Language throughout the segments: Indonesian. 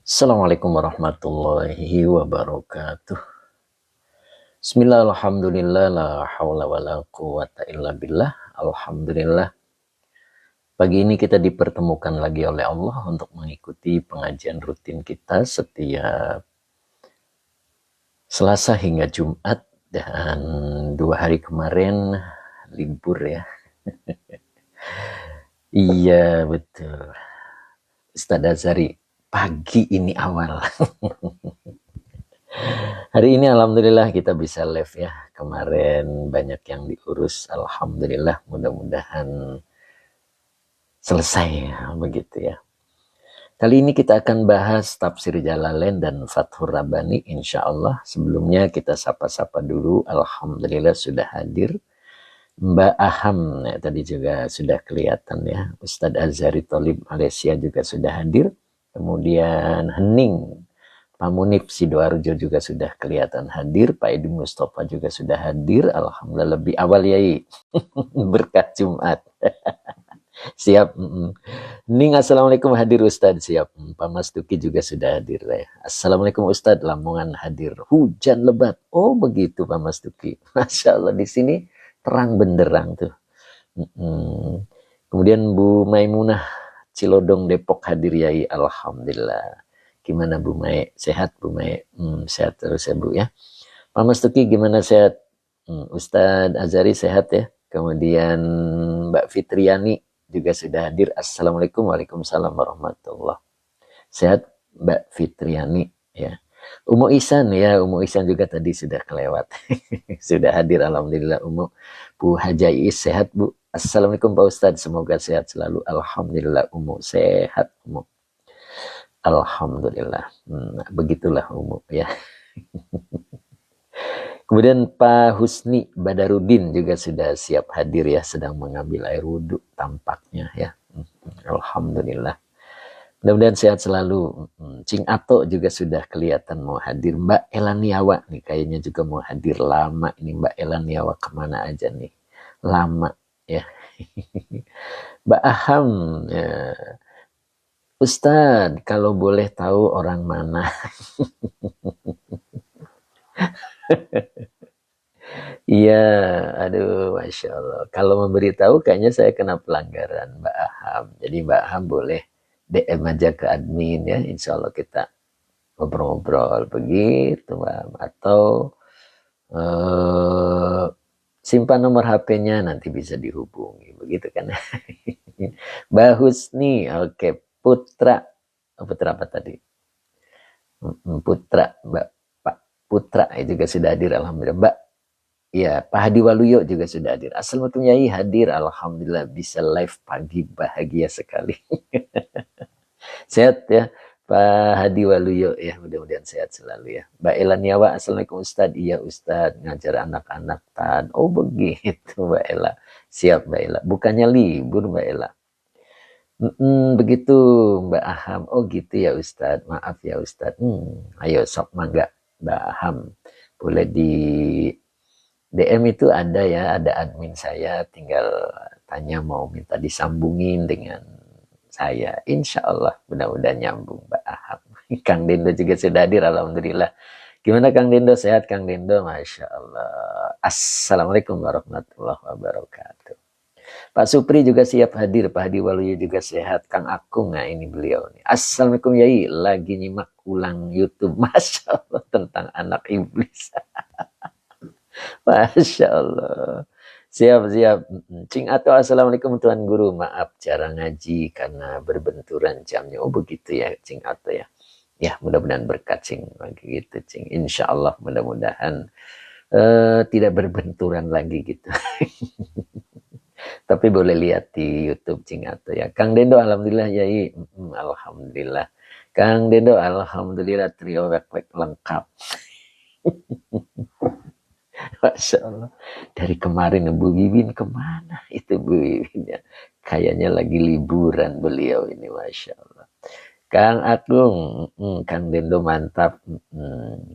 Assalamualaikum warahmatullahi wabarakatuh. Bismillah, alhamdulillah, la hawla wa la quwata illa billah. Alhamdulillah. Pagi ini kita dipertemukan lagi oleh Allah untuk mengikuti pengajian rutin kita setiap Selasa hingga Jumat. Dan 2 hari kemarin libur ya. Iya betul. Ustadz Azhari, pagi ini awal. Hari ini alhamdulillah kita bisa live ya. Kemarin banyak yang diurus, alhamdulillah, mudah-mudahan selesai ya, begitu ya. Kali ini kita akan bahas Tafsir Jalalain dan Fathur Rabbani insya Allah. Sebelumnya kita sapa-sapa dulu, alhamdulillah sudah hadir Mbak Aham ya, tadi juga sudah kelihatan ya. Ustadz Azhari Tholib Malaysia juga sudah hadir. Kemudian Hening Pak Munif Sidoarjo juga sudah kelihatan hadir. Pak Edi Mustafa juga sudah hadir. Alhamdulillah lebih awal yai. Berkat Jumat. Siap. Ning assalamualaikum hadir Ustadz. Siap. Pak Mas Duki juga sudah hadir ya. Assalamualaikum Ustadz. Lamongan hadir. Hujan lebat. Oh begitu Pak Mas Duki. Masya Allah di sini terang benderang tuh. Kemudian Bu Maimunah Cilodong Depok hadir yai. Alhamdulillah. Gimana Bu Mae? Sehat Bu Mae? Sehat terus ya Bu ya. Pak Mas Tuki gimana sehat? Ustadz Azhari sehat ya. Kemudian Mbak Fitriani juga sudah hadir. Assalamualaikum waalaikumsalam warahmatullah. Sehat Mbak Fitriani ya. Umu Ihsan ya. Umu Ihsan juga tadi sudah kelewat. Sudah hadir alhamdulillah Umu. Bu Hajais sehat Bu. Assalamualaikum Pak Ustadz. Semoga sehat selalu. Alhamdulillah Umu sehat Umu. Alhamdulillah. Begitulah umum ya. Kemudian Pak Husni Badarudin juga sudah siap hadir ya, sedang mengambil air wudhu tampaknya ya. Alhamdulillah. Mudah-mudahan sehat selalu. Cing Ato juga sudah kelihatan mau hadir. Mbak Elaniawa nih kayaknya juga mau hadir lama ini. Mbak Elaniawa kemana aja nih? Lama ya. Mbak Aham ya. Ustadz, kalau boleh tahu orang mana? Iya, aduh, Masya Allah. Kalau memberitahu kayaknya saya kena pelanggaran Mbak Aham. Jadi Mbak Aham boleh DM aja ke admin ya. Insya Allah kita ngobrol-ngobrol begitu Mbak. Atau simpan nomor HP-nya nanti bisa dihubungi. Begitu kan? Mbak Husni, oke. Putra apa tadi? Putra, Mbak Pak Putra juga sudah hadir alhamdulillah. Mbak ya, Pak Hadi Waluyo juga sudah hadir. Assalamualaikum Yai hadir alhamdulillah bisa live pagi bahagia sekali. Sehat ya Pak Hadi Waluyo ya, mudah-mudahan sehat selalu ya. Mbak Elaniawa, assalamualaikum Ustadz. Iya Ustadz ngajar anak-anak tan. Oh begitu Mbak Ela. Siap Mbak Ela. Bukannya libur Mbak Ela. Begitu Mbak Aham. Oh gitu ya Ustadz. Maaf ya Ustadz. Ayo sok mangga Mbak Aham. Boleh di DM itu ada ya, ada admin saya. Tinggal tanya mau minta disambungin dengan saya. Insya Allah mudah-mudahan nyambung Mbak Aham. Kang Dendo juga sudah hadir alhamdulillah. Gimana Kang Dendo? Sehat Kang Dendo? Masya Allah. Assalamualaikum warahmatullahi wabarakatuh. Pak Supri juga siap hadir, Pak Hadi Waluyo juga sehat, Kang Akung, nah ini beliau nih. Assalamualaikum Yai, lagi nyimak ulang YouTube, Masya Allah tentang anak iblis. Masya Allah. Siap. Cing Ato, assalamualaikum Tuan Guru, maaf cara ngaji karena berbenturan jamnya. Oh begitu ya Cing Ato ya. Ya mudah-mudahan berkat Cing, begitu Cing. Insya Allah mudah-mudahan tidak berbenturan lagi gitu. Tapi boleh lihat di YouTube Cing Ato ya. Kang Dendo alhamdulillah Yai. Alhamdulillah. Kang Dendo alhamdulillah trio wek lengkap. Masya Allah. Dari kemarin Bu Wiwin kemana itu Bu Wiwin ya. Kayaknya lagi liburan beliau ini Masya Allah. Kang Agung, Kang Dendo mantap.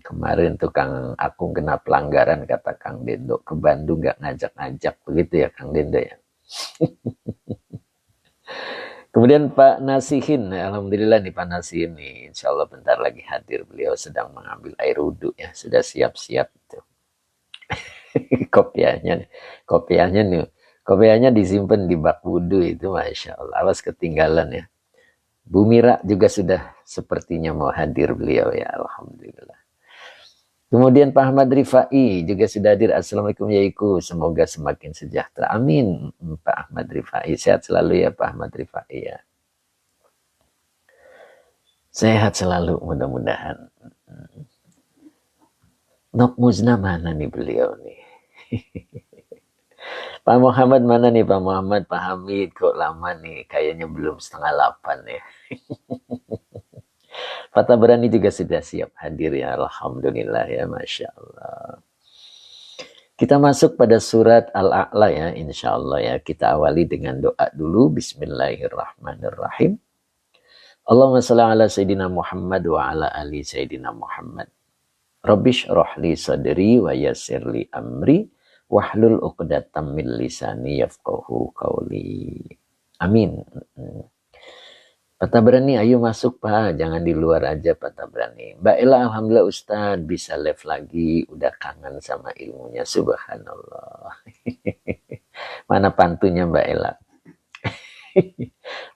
Kemarin tuh Kang Agung kena pelanggaran kata Kang Dendo. Ke Bandung gak ngajak-ngajak begitu ya Kang Dendo ya. Kemudian Pak Nasihin, alhamdulillah nih Pak Nasihin nih, insya Allah bentar lagi hadir. Beliau sedang mengambil air wudhu ya, sudah siap-siap itu. Kopiahnya, kopiahnya nih, kopiahnya disimpan di bak wudhu itu, masya Allah. Awas ketinggalan ya. Bu Mira juga sudah sepertinya mau hadir beliau ya, alhamdulillah. Kemudian Pak Ahmad Rifai juga sudah hadir. Assalamualaikum yaiku. Semoga semakin sejahtera. Amin. Pak Ahmad Rifai. Sehat selalu ya Pak Ahmad Rifai ya. Sehat selalu mudah-mudahan. Nok Muzna mana nih beliau nih? Pak Muhammad mana nih Pak Muhammad? Pak Hamid kok lama nih? Kayaknya belum 7:30 ya. Pak Tabrani juga sudah siap hadir ya. Alhamdulillah ya, Masya Allah. Kita masuk pada surat Al-A'la ya, insya Allah ya. Kita awali dengan doa dulu. Bismillahirrahmanirrahim. Allahumma salli ala Sayyidina Muhammad wa ala ali Sayyidina Muhammad. Rabbish rohli sadri wa yassirli amri wahlul uqdatam min lisani yafqahu qawli. Amin. Pak Tabrani, ayo masuk Pak, jangan di luar aja Pak Tabrani. Mbak Ella, alhamdulillah Ustadz bisa live lagi, udah kangen sama ilmunya, subhanallah. Mana pantunya Mbak Ella?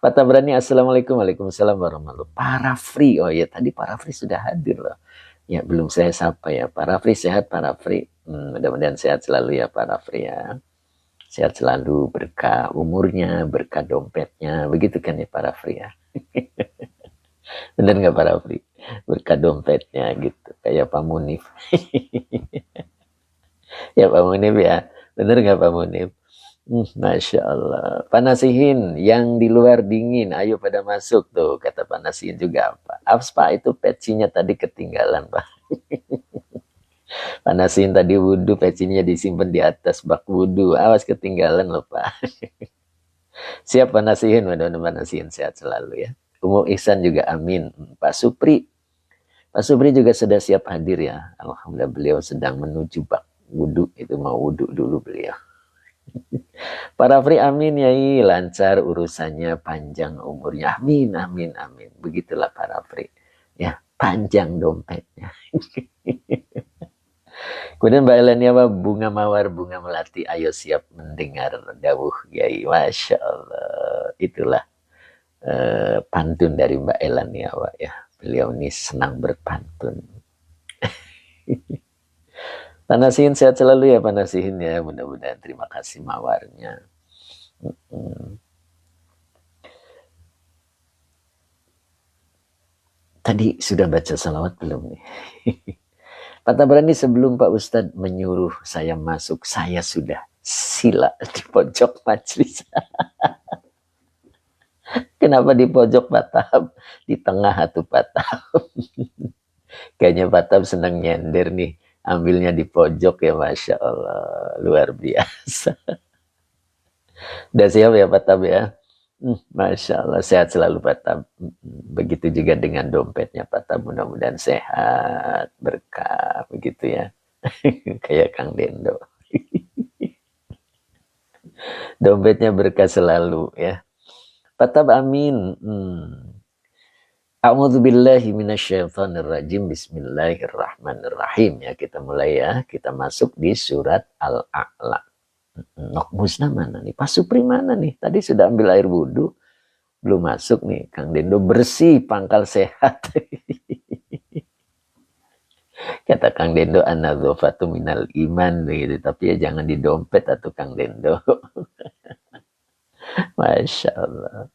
Pak Tabrani, assalamualaikum, waalaikumsalam warahmatullahi wabarakatuh. Pak Rafri, oh ya tadi Pak Rafri sudah hadir loh. Ya belum saya sapa ya, Pak Rafri sehat Pak Rafri. Mudah-mudahan sehat selalu ya Pak Rafri ya. Sehat selalu, berkah umurnya, berkah dompetnya, begitu kan ya Pak Rafri ya. Bener nggak Pak Rafli? Berkah dompetnya gitu, kayak Pak Munif. Ya Pak Munif ya, bener nggak Pak Munif? Masya Allah. Pak Nasihin, yang di luar dingin, ayo pada masuk tuh, kata Pak Nasihin juga apa? Aps Pak, itu pecinya tadi ketinggalan Pak. Pak Nasihin tadi wudhu, pecinya disimpan di atas bak wudhu, awas ketinggalan loh Pak. Siap Pak Nasihin, mudah-mudahan Pak Nasihin sehat selalu ya. Umu Ihsan juga amin. Pak Supri juga sudah siap hadir ya. Alhamdulillah beliau sedang menuju bak wudhu, itu mau wudhu dulu beliau. Pak Rafri amin yai, lancar urusannya, panjang umurnya, amin amin amin. Begitulah Pak Rafri ya, panjang dompetnya. Kemudian Mbak Elania, bunga mawar, bunga melati, ayo siap mendengar dawuh yai. Masya Allah, itulah pantun dari Mbak Elania ya. Beliau ini senang berpantun. Pak Nasihin sehat selalu ya Pak Nasihin ya. Mudah-mudahan, terima kasih mawarnya. Tadi sudah baca salawat belum nih? Pak Tabrani, sebelum Pak Ustadz menyuruh saya masuk, saya sudah sila di pojok majelis. Kenapa di pojok Pak Tab? Di tengah atau Pak Tab? Kayaknya Pak Tab senang nyender nih. Ambilnya di pojok ya, Masya Allah. Luar biasa. Udah siap ya Pak Tab ya? Masya Allah, sehat selalu Pak Tab. Begitu juga dengan dompetnya Pak Tab, mudah-mudahan sehat, berkah, begitu ya. Kayak Kang Dendo. Dompetnya berkah selalu ya. Pak Tab amin. A'udzubillahi minasyaitonirrajim. Bismillahirrahmanirrahim ya, kita mulai ya. Kita masuk di surat Al-A'la. Nok Musna mana nih? Pak Supri mana nih? Tadi sudah ambil air wudhu, belum masuk nih. Kang Dendo bersih, pangkal sehat. Kata Kang Dendo, anadzofatu minal iman gitu. Tapi ya jangan di dompet atau Kang Dendo. Masya Allah.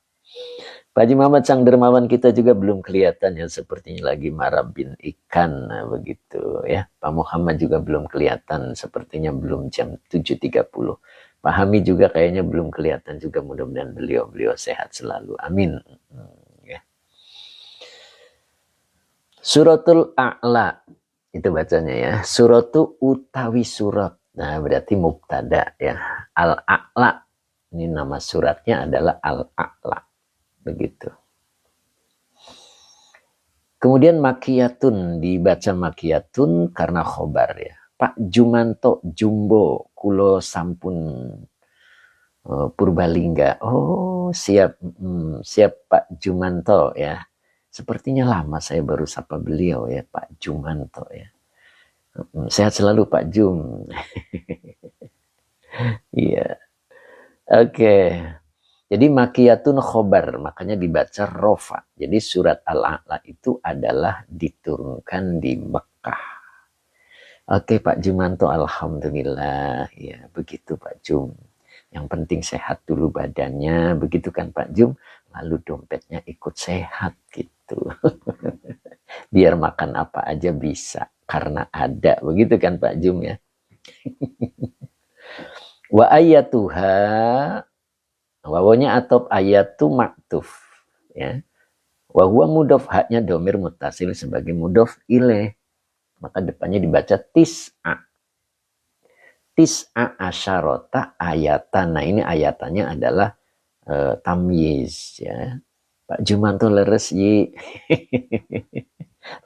Pak Haji Muhammad sang dermawan kita juga belum kelihatan ya, sepertinya lagi marabin ikan, nah, begitu ya. Pak Muhammad juga belum kelihatan, sepertinya belum jam 7.30. Pak Hamid juga kayaknya belum kelihatan juga, mudah-mudahan beliau sehat selalu. Amin. Ya. Suratul A'la itu bacanya ya. Suratu utawi surat. Nah, berarti mubtada ya. Al-A'la. Ini nama suratnya adalah Al-A'la. Begitu. Kemudian makiyatun, dibaca makiyatun karena khobar ya. Pak Jumanto Jumbo kulo sampun Oh, Purbalingga. Oh, siap. Siap Pak Jumanto ya. Sepertinya lama saya baru sapa beliau ya, Pak Jumanto ya. Sehat selalu Pak Jum. Iya. Oke. Jadi makiyatun khobar, makanya dibaca rofa. Jadi surat Al-A'la itu adalah diturunkan di Mekah. Oke Pak Jumanto, alhamdulillah. Ya, begitu Pak Jum. Yang penting sehat dulu badannya, begitu kan Pak Jum. Lalu dompetnya ikut sehat gitu. Biar makan apa aja bisa karena ada, begitu kan Pak Jum ya. Wa ayatuha, wawanya atop ayatu maktuf ya. Wa huwa mudhof, haknya domir mutasil sebagai mudhof ilaih. Maka depannya dibaca tis'a. Tis'a asyarota ayatan. Nah ini ayatannya adalah tamyiz ya. Pak Jumanto leres yi.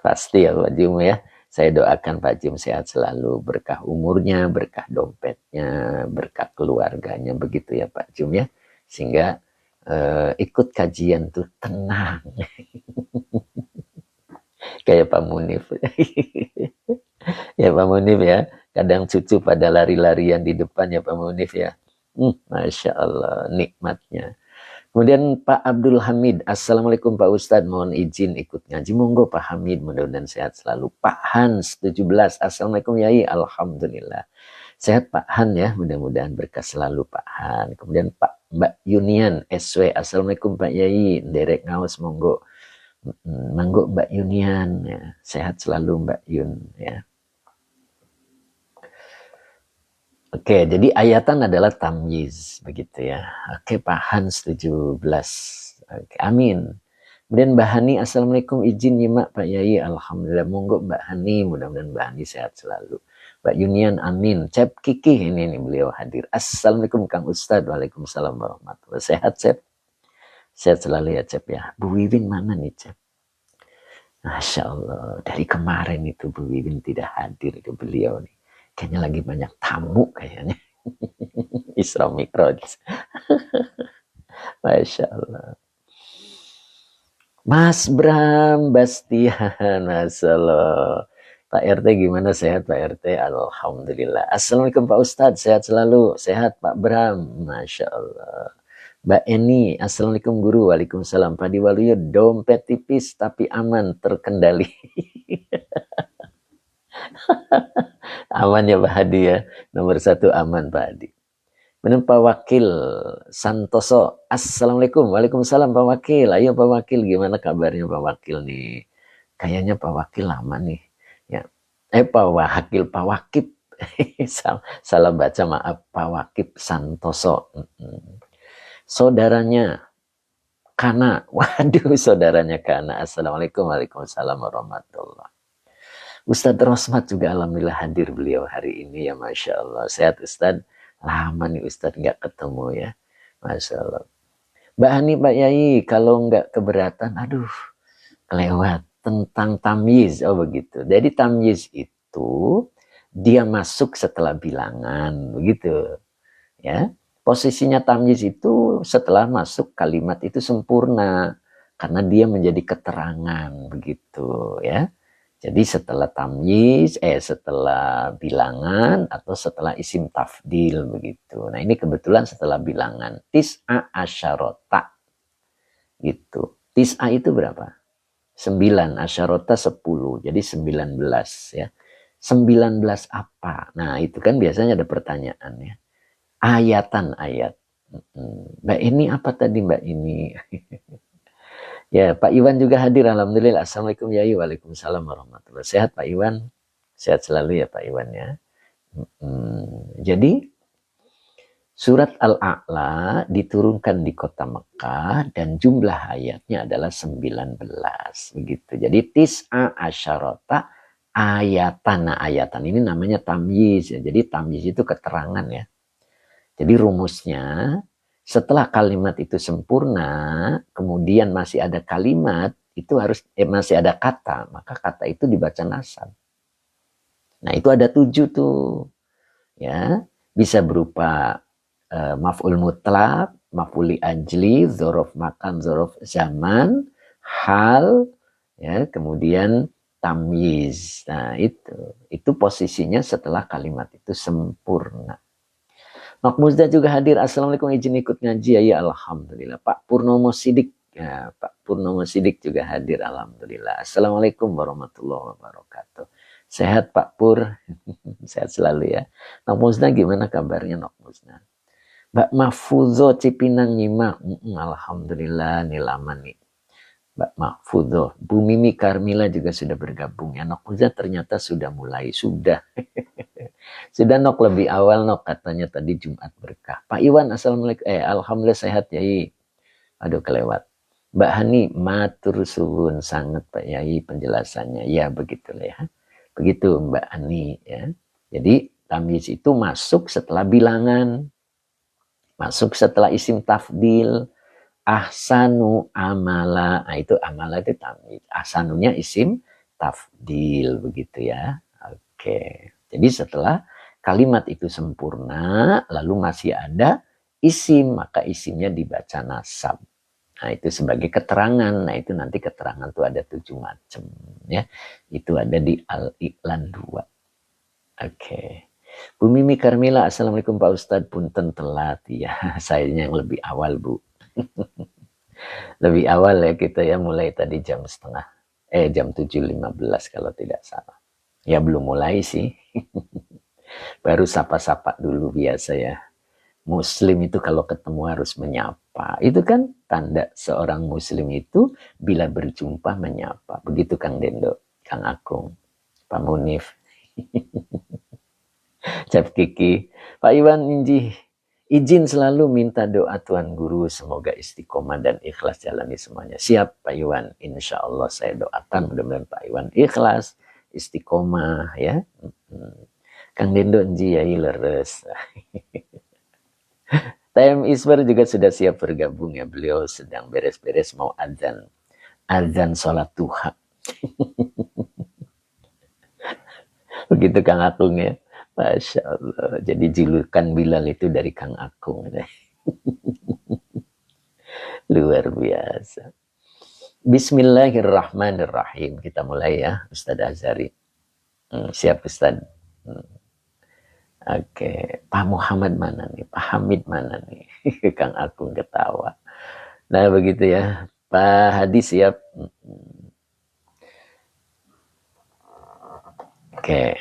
Pasti ya Pak Jum ya. Saya doakan Pak Jum sehat selalu, berkah umurnya, berkah dompetnya, berkah keluarganya, begitu ya Pak Jum ya. Sehingga ikut kajian tuh tenang. Kayak Pak Munif. Ya Pak Munif ya. Kadang cucu pada lari-larian di depan ya Pak Munif ya. Masya Allah nikmatnya. Kemudian Pak Abdul Hamid, Assalamualaikum Pak Ustadz, mohon izin ikut ngaji. Monggo Pak Hamid, mudah-mudahan sehat selalu. Pak Hans 17, Assalamualaikum Yai, Alhamdulillah. Sehat Pak Han ya, mudah-mudahan berkah selalu Pak Han. Kemudian Pak Mbak Yunian SW, Assalamualaikum Pak Yai, derek ngawas monggo. Monggo Mbak Yunian ya. Sehat selalu Mbak Yun ya. Oke, jadi ayatan adalah tamyiz begitu ya. Oke, Pak Hans 17. Oke, amin. Kemudian Mbak Hani, Assalamualaikum, izin nyimak Pak Yai, Alhamdulillah. Monggo Mbak Hani, mudah-mudahan Mbak Hani sehat selalu. Mbak Yunian, amin. Cep Kiki, ini beliau hadir. Assalamualaikum Kang Ustadz, waalaikumsalam warahmatullahi. Sehat Cep? Sehat selalu ya Cep ya. Bu Wiwin mana nih Cep? Masya Allah, dari kemarin itu Bu Wiwin tidak hadir ke beliau nih. Kayaknya lagi banyak tamu kayaknya. Isra Mi'raj. Masya Allah. Mas Bram Bastian, Masya Allah. Pak RT gimana, sehat Pak RT? Alhamdulillah. Assalamualaikum Pak Ustadz, sehat selalu. Sehat Pak Bram, Masya Allah. Mbak Eni, Assalamualaikum Guru. Waalaikumsalam. Pak Diwaluyo, dompet tipis tapi aman, terkendali. Aman ya Pak Hadi ya. Nomor 1 aman Pak Hadi. Kemudian Pak Wakil Santoso. Assalamualaikum. Waalaikumsalam Pak Wakil. Ayo Pak Wakil, gimana kabarnya Pak Wakil nih? Kayaknya Pak Wakil lama nih. Ya. Pak Wakil, Pak Wakib. Salah baca, maaf. Pak Wakib Santoso. Saudaranya Kana. Waduh, saudaranya Kana. Assalamualaikum. Waalaikumsalam warahmatullahi. Ustadz Rosmat juga alhamdulillah hadir beliau hari ini ya, Masya Allah. Sehat Ustadz, lama nih Ustadz nggak ketemu ya, Masya Allah. Mbak Hani, Pak Yai, kalau nggak keberatan, aduh, kelewat tentang tamyiz. Oh begitu. Jadi tamyiz itu dia masuk setelah bilangan, begitu ya. Posisinya tamyiz itu setelah masuk kalimat itu sempurna karena dia menjadi keterangan, begitu ya. Jadi setelah tamyiz, setelah bilangan atau setelah isim tafdil begitu. Nah ini kebetulan setelah bilangan. Tis'a asyarota gitu. Tis'a itu berapa? 9, asyarota 10. Jadi 19 ya. 19 apa? Nah itu kan biasanya ada pertanyaan ya. Ayatan ayat. Mbak ini apa tadi Mbak ini? Ya, Pak Iwan juga hadir, alhamdulillah. Assalamualaikum Yai, waalaikumsalam warahmatullahi. Sehat Pak Iwan? Sehat selalu ya Pak Iwan ya. Jadi surat Al-A'la diturunkan di kota Mekah dan jumlah ayatnya adalah 19 begitu. Jadi tis'a asyarota ayatan. Nah, ayatan ini namanya tamyiz ya. Jadi tamyiz itu keterangan ya. Jadi rumusnya, setelah kalimat itu sempurna, kemudian masih ada kalimat, itu harus masih ada kata, maka kata itu dibaca nasab. Nah itu ada 7 tuh, ya, bisa berupa maf'ul mutlak, maf'ul li ajli, dzaraf makan, dzaraf zaman, hal, ya, kemudian tamyiz. Nah, itu posisinya setelah kalimat itu sempurna. Mak Muzda juga hadir. Assalamualaikum, izin ikut ngaji ya. Alhamdulillah. Pak Purnomo Sidik. Ya, Pak Purnomo Sidik juga hadir. Alhamdulillah. Assalamualaikum warahmatullahi wabarakatuh. Sehat Pak Pur. Sehat selalu ya. Nok Muzda gimana kabarnya Nok Muzda? Mbak Mahfuzo Cipinang nyimak. Alhamdulillah nih lama nih. Mbak Mahfuzo. Bu Mimi Karmila juga sudah bergabung ya. Nok Muzda ternyata sudah mulai. Sudah. Sudah Nok lebih awal Nok katanya tadi Jumat berkah. Pak Iwan assalamualaikum. Alhamdulillah sehat Yai. Aduh kelewat. Mbak Hani matur suwun sangat Pak Yai penjelasannya. Ya begitulah ya. Begitu Mbak Hani ya. Jadi tamyiz itu masuk setelah bilangan. Masuk setelah isim tafdil. Ahsanu amala. Nah itu amala itu tamyiz. Ahsanunya isim tafdil begitu ya. Oke. Jadi setelah kalimat itu sempurna, lalu masih ada isim, maka isimnya dibaca nasab. Nah itu sebagai keterangan. Nah itu nanti keterangan itu ada 7 macam ya. Itu ada di Al-Iqlan 2. Oke. Bu Mimi Karmila, assalamualaikum Pak Ustadz. Punten telat ya. Sayanya yang lebih awal Bu. Lebih awal ya kita ya, mulai tadi jam 7.15 kalau tidak salah. Ya belum mulai sih. Baru sapa-sapa dulu biasa ya. Muslim itu kalau ketemu harus menyapa. Itu kan tanda seorang muslim itu bila berjumpa menyapa. Begitu Kang Dendo, Kang Akung, Pak Munif, Cap Kiki, Pak Iwan Inji. Izin selalu minta doa Tuan Guru. Semoga istiqomah dan ikhlas jalani semuanya. Siap Pak Iwan. Insya Allah saya doakan mudah-mudahan Pak Iwan ikhlas, istiqomah ya. Kang Dendo Inji Yai leres. TM Isbar juga sudah siap bergabung ya. Beliau sedang beres-beres mau azan. Azan sholat duha. Begitu Kang Akung ya. Masya Allah. Jadi julukan Bilal itu dari Kang Akung. Luar biasa. Bismillahirrahmanirrahim. Kita mulai ya Ustadz Azhari. Siap Ustadz. Oke, Pak Muhammad mana nih? Pak Hamid mana nih? Kang Akung ketawa. Nah begitu ya. Pak Hadi siap. Oke.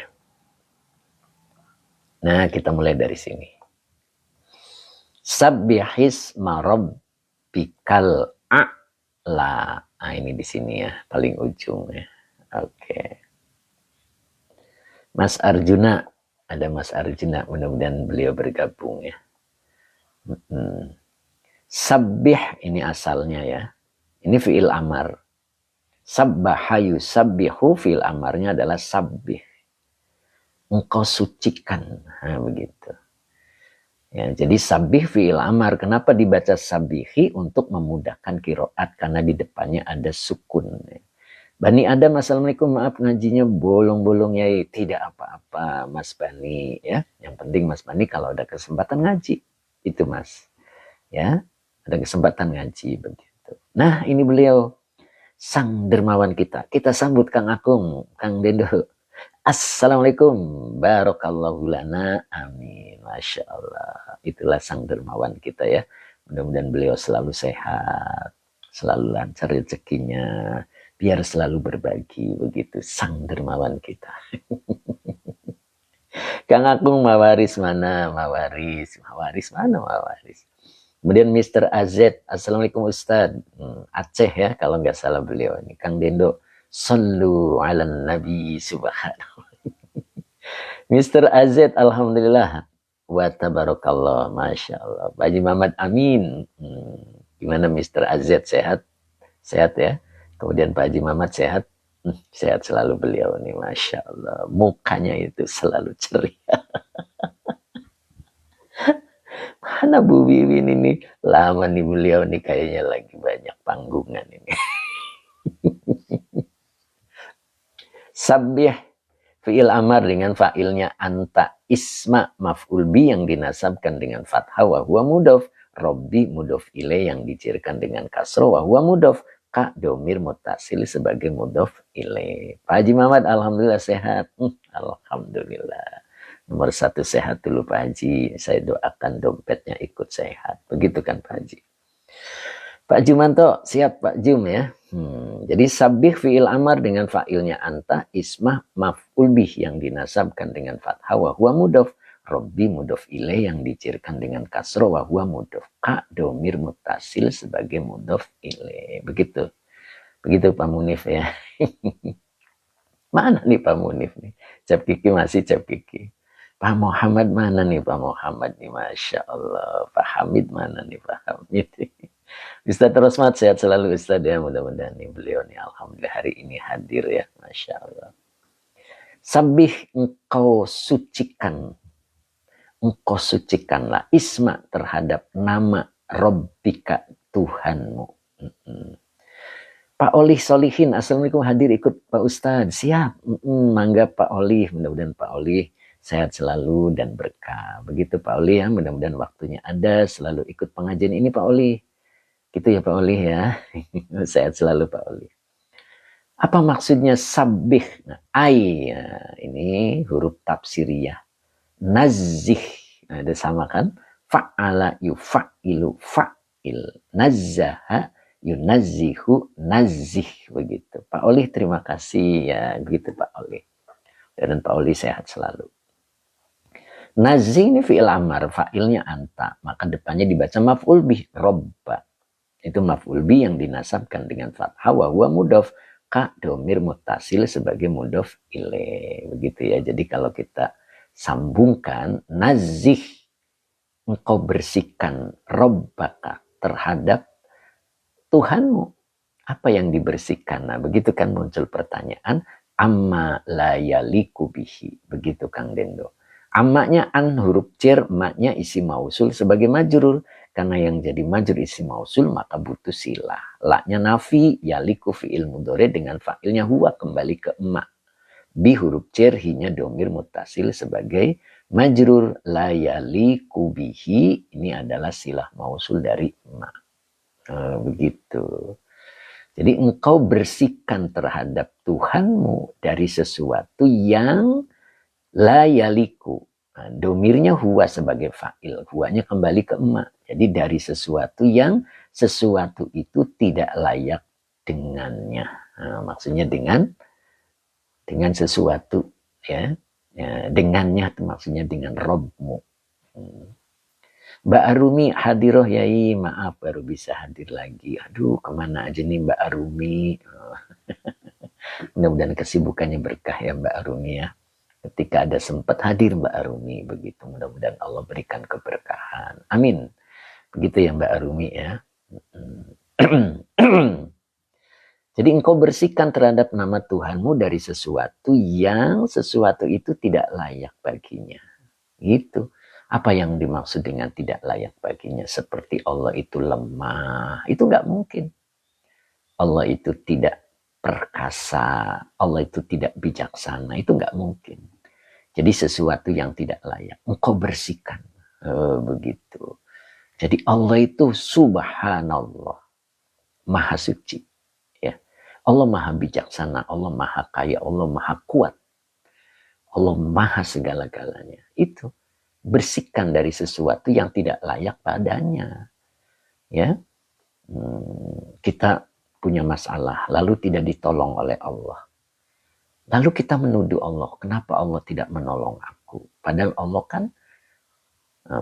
Nah kita mulai dari sini. Sabbihis marabbikal a'la. Nah ini di sini ya, paling ujung ya. Oke. Mas Arjuna. Ada Mas Arjuna, mudah-mudahan beliau bergabung ya. Sabbih ini asalnya ya. Ini fi'il amar. Sabbaha yusabbihu, fi'il amarnya adalah sabbih. Engkau sucikan. Nah, begitu. Ya, jadi sabbih fi'il amar. Kenapa dibaca sabbihi? Untuk memudahkan kiroat karena di depannya ada sukun. Ya. Bani Adam, assalamualaikum, maaf ngajinya bolong-bolong ya. Tidak apa-apa Mas Bani ya. Yang penting Mas Bani kalau ada kesempatan ngaji. Itu Mas. Ya, ada kesempatan ngaji begitu. Nah, ini beliau sang dermawan kita. Kita sambut Kang Akung, Kang Dendo. Assalamualaikum, barakallahu lana, amin. Masya Allah. Itulah sang dermawan kita ya. Mudah-mudahan beliau selalu sehat, selalu lancar rezekinya. Biar selalu berbagi, begitu sang dermawan kita. Kang Akung Mawaris mana? Mawaris mana Mawaris? Kemudian Mr. AZ, assalamualaikum Ustadz. Aceh ya, kalau nggak salah beliau ini. Kang Dendo, sallu ala nabi subhanahu. Mr. AZ, alhamdulillah. Wa tabarakallah, masya Allah. Pak Haji Muhammad Amin. Gimana Mr. AZ, sehat? Sehat ya? Kemudian Pak Haji Mamat sehat, sehat selalu beliau nih, masya Allah, mukanya itu selalu ceria. Mana Bu Wiwin ini? Lama nih beliau nih kayaknya lagi banyak panggungan ini. Sabbih Fi'il amar dengan fa'ilnya anta, isma maf'ul bi yang dinasabkan dengan fathah wa huwa mudhof, robbi mudhof ilaih yang dicirikan dengan kasroh wa huwa mudhof, ka domir mutasil sebagai mudhof ilaih. Pak Haji Muhammad alhamdulillah sehat. Alhamdulillah. Nomor 1 sehat dulu Pak Haji. Saya doakan dompetnya ikut sehat. Begitu kan Pak Haji. Pak Jumanto siap Pak Jum ya. Jadi sabih fi'il amar dengan fa'ilnya anta, ismah maf'ul bih yang dinasabkan dengan fathah wa huwa mudhof, robbi mudhof ilaih yang dicirikan dengan kasroh wa huwa mudhof, ka domir mutasil sebagai mudhof ilaih. Begitu. Begitu Pak Munif ya. Mana nih Pak Munif nih? Cap Kiki masih Cap Kiki. Pak Muhammad mana nih Pak Muhammad nih? Masya Allah. Pak Hamid mana nih Pak Hamid? Ustaz Rosmat sehat selalu Ustaz ya, mudah-mudahan nih beliau nih alhamdulillah hari ini hadir ya, Masya Allah. Sabih engkau sucikanlah isma terhadap nama Rabbika Tuhanmu. Pak Olih Solihin, assalamualaikum hadir ikut Pak Ustadz, siap. Mangga Pak Olih, mudah-mudahan Pak Olih sehat selalu dan berkah. Begitu Pak Olih ya, mudah-mudahan waktunya ada selalu ikut pengajian ini Pak Olih. Gitu ya Pak Olih ya. Sehat selalu Pak Olih. Apa maksudnya sabih? Nah, ay, ini huruf tafsiriyah. Nazih. Nah, ada sama kan? Fa'ala yufa'ilu fa'il. Nazzaha yunazzihu nazih. Begitu. Pak Olih terima kasih ya. Begitu Pak Olih. Dan Pak Olih sehat selalu. Nazih ini fi'il amar. Fa'ilnya anta. Maka depannya dibaca maf'ul bih. Robba. Itu maf'ul bi yang dinasabkan dengan fathah wa huwa mudhof, ka domir mutasil sebagai mudhof ilaih. Begitu ya. Jadi kalau kita sambungkan nazih, engkau bersihkan rabbaka terhadap Tuhanmu. Apa yang dibersihkan? Nah, begitu kan muncul pertanyaan, amma la yaliku bihi. Begitu Kang Dendo. Amaknya an huruf cer, maknya isi mausul sebagai majrur. Karena yang jadi majrur isi mausul maka butuh silah. Laknya nafi, yaliku fi'il mudhari dengan fa'ilnya huwa kembali ke emak. Bi huruf cer, hinya domir mutasil sebagai majrur. La yaliku bihi, ini adalah silah mausul dari emak. Begitu. Jadi engkau bersihkan terhadap Tuhanmu dari sesuatu yang la yaliku. Nah, domirnya huwa sebagai fa'il. Huwanya kembali ke emak. Jadi dari sesuatu yang sesuatu itu tidak layak dengannya. Nah, maksudnya dengan sesuatu ya. Dengannya itu maksudnya dengan Robmu. Mbak Arumi hadiroh yai, maaf baru bisa hadir lagi. Aduh kemana aja nih Mbak Arumi. Mudah-mudahan kesibukannya berkah ya Mbak Arumi ya. Ketika ada sempat hadir Mbak Arumi, begitu mudah-mudahan Allah berikan keberkahan. Amin. Begitu ya Mbak Arumi ya. Jadi engkau bersihkan terhadap nama Tuhanmu dari sesuatu yang sesuatu itu tidak layak baginya. Gitu. Apa yang dimaksud dengan tidak layak baginya? Seperti Allah itu lemah. Itu nggak mungkin. Allah itu tidak perkasa. Allah itu tidak bijaksana. Itu nggak mungkin. Jadi sesuatu yang tidak layak. Engkau bersihkan. Begitu. Jadi Allah itu subhanallah. Maha suci. Ya. Allah maha bijaksana. Allah maha kaya. Allah maha kuat. Allah maha segala-galanya. Itu. Bersihkan dari sesuatu yang tidak layak padanya. Ya. Kita punya masalah. Lalu tidak ditolong oleh Allah. Lalu kita menuduh Allah. Kenapa Allah tidak menolong aku? Padahal Allah kan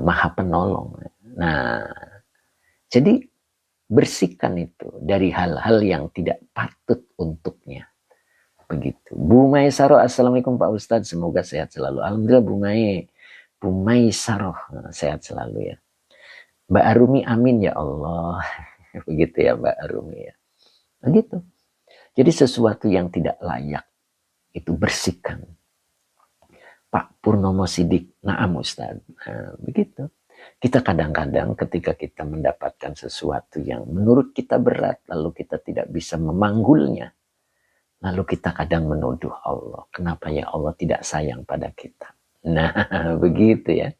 maha penolong. Nah, jadi bersihkan itu dari hal-hal yang tidak patut untuknya. Begitu. Bu Maisaroh, assalamualaikum Pak Ustadz, semoga sehat selalu. Alhamdulillah Bu Maisaroh, sehat selalu ya. Mbak Arumi, amin ya Allah. Begitu ya Mbak Arumi ya. Begitu. Jadi sesuatu yang tidak layak itu bersihkan. Pak Purnomo Sidik, naam Ustadz. Nah, begitu. Kita kadang-kadang ketika kita mendapatkan sesuatu yang menurut kita berat, lalu kita tidak bisa memanggulnya, Lalu kita kadang menuduh Allah, kenapa ya Allah tidak sayang pada kita. Nah, begitu ya.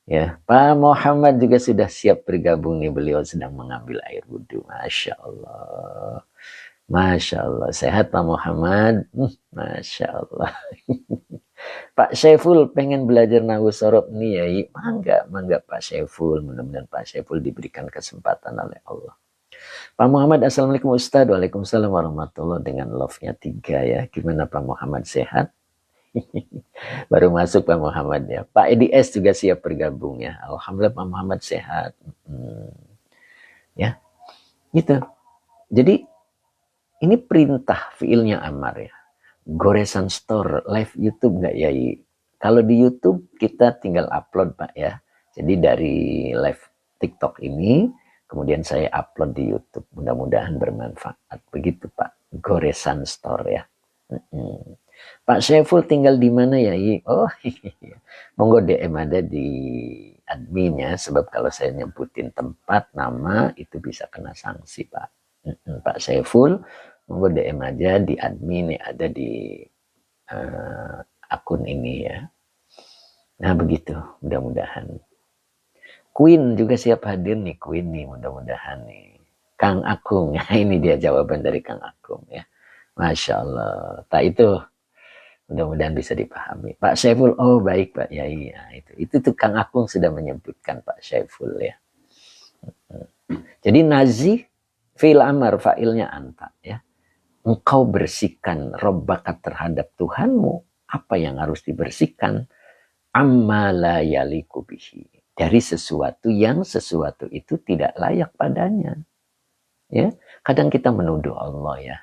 Ya, Pak Muhammad juga sudah siap bergabung nih. Beliau sedang mengambil air wudhu. Masya Allah. Masya Allah. Sehat Pak Muhammad? Masya Allah. Pak Syaiful pengen belajar Nahwu Shorof nih ya. Mangga, mangga Pak Syaiful. Mudah-mudahan Pak Syaiful diberikan kesempatan oleh Allah. Pak Muhammad, Assalamualaikum Ustaz. Waalaikumsalam warahmatullahi. Dengan love-nya 3 ya. Gimana Pak Muhammad, sehat? Baru masuk Pak Muhammad ya. Pak EDS juga siap bergabung ya. Alhamdulillah Pak Muhammad sehat. Ya, gitu. Jadi ini perintah fiilnya amar ya. Goresan store live YouTube nggak ya? Kalau di YouTube kita tinggal upload Pak ya. Jadi dari live TikTok ini kemudian saya upload di YouTube. Mudah-mudahan bermanfaat. Begitu Pak. Goresan store ya. Pak Syaiful tinggal di mana ya? Oh, monggo DM ada di adminnya, sebab kalau saya nyebutin tempat, nama, itu bisa kena sanksi Pak. Pak Syaiful, monggo DM aja di admin yang ada di akun ini ya. Nah begitu, mudah-mudahan. Queen juga siap hadir nih, Queen nih, mudah-mudahan nih. Kang Akung, ini dia jawaban dari Kang Akung ya. Masya Allah. Tak itu mudah-mudahan bisa dipahami. Pak Syaiful, oh baik Pak Yai. Ya, itu tuh Kang Akung sudah menyebutkan Pak Syaiful ya. Jadi nazih fi'il amar fa'ilnya anta ya. Engkau bersihkan robbaka terhadap Tuhanmu. Apa yang harus dibersihkan? Amma la yaliku bihi. Dari sesuatu itu tidak layak padanya. Ya, kadang kita menuduh Allah ya.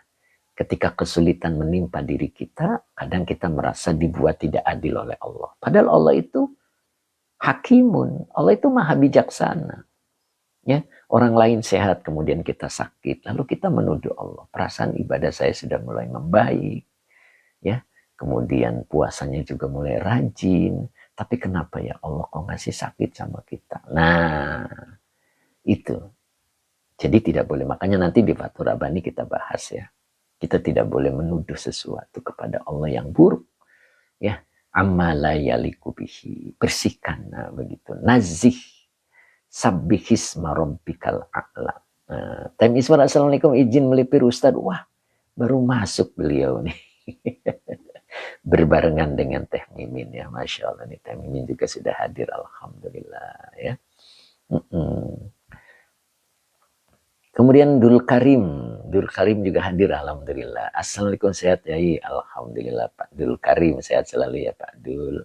Ketika kesulitan menimpa diri kita, kadang kita merasa dibuat tidak adil oleh Allah. Padahal Allah itu hakimun. Allah itu maha bijaksana. Ya, orang lain sehat, kemudian kita sakit. Lalu kita menuduh Allah. Perasaan ibadah saya sudah mulai membaik. Ya, kemudian puasanya juga mulai rajin. Tapi kenapa ya Allah kok ngasih sakit sama kita? Nah, itu. Jadi tidak boleh. Makanya nanti di Fathur Rabbani kita bahas ya. Kita tidak boleh menuduh sesuatu kepada Allah yang buruk. Ya, amma la yaliku bihi. Bersihkan, nah, begitu. Nazih sabbihisma rabbikal a'la. Nah, Time Ismar, Assalamualaikum, izin melipir Ustaz. Wah, baru masuk beliau nih. Berbarengan dengan Teh Mimin ya. Masya Allah nih, Teh Mimin juga sudah hadir. Alhamdulillah ya. Kemudian Dul Karim juga hadir, alhamdulillah. Assalamualaikum, sehat ya? Alhamdulillah Pak Dul Karim, sehat selalu ya Pak Dul.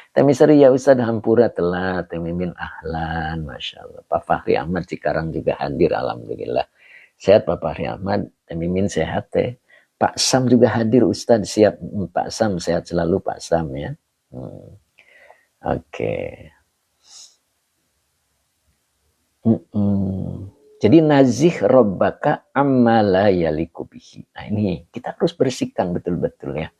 Temisari ya Ustaz, hampura telat. Temimin ahlan, Masya Allah. Pak Fahri Ahmad Cikarang juga hadir, alhamdulillah. Sehat Pak Fahri Ahmad, Temimin sehat teh. Pak Sam juga hadir Ustaz, siap. Pak Sam sehat selalu Pak Sam ya. Oke. Jadi nazih robbaka amma la yaliku bihi. Nah ini kita harus bersihkan betul-betul ya.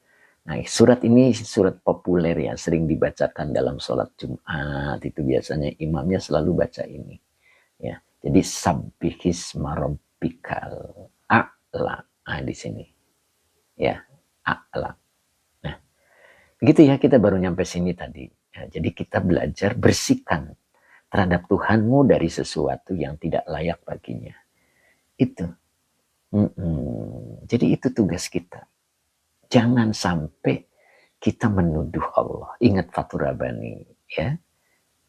Nah surat ini surat populer ya, sering dibacakan dalam sholat Jumat. Itu biasanya imamnya selalu baca ini. Ya, jadi sabbihisma rabbikal a'la. Nah di sini. Ya, a'la. Nah, begitu ya, kita baru nyampe sini tadi. Ya, jadi kita belajar bersihkan terhadap Tuhanmu dari sesuatu yang tidak layak baginya. Itu. Jadi itu tugas kita. Jangan sampai kita menuduh Allah. Ingat Fathur Rabbani ya.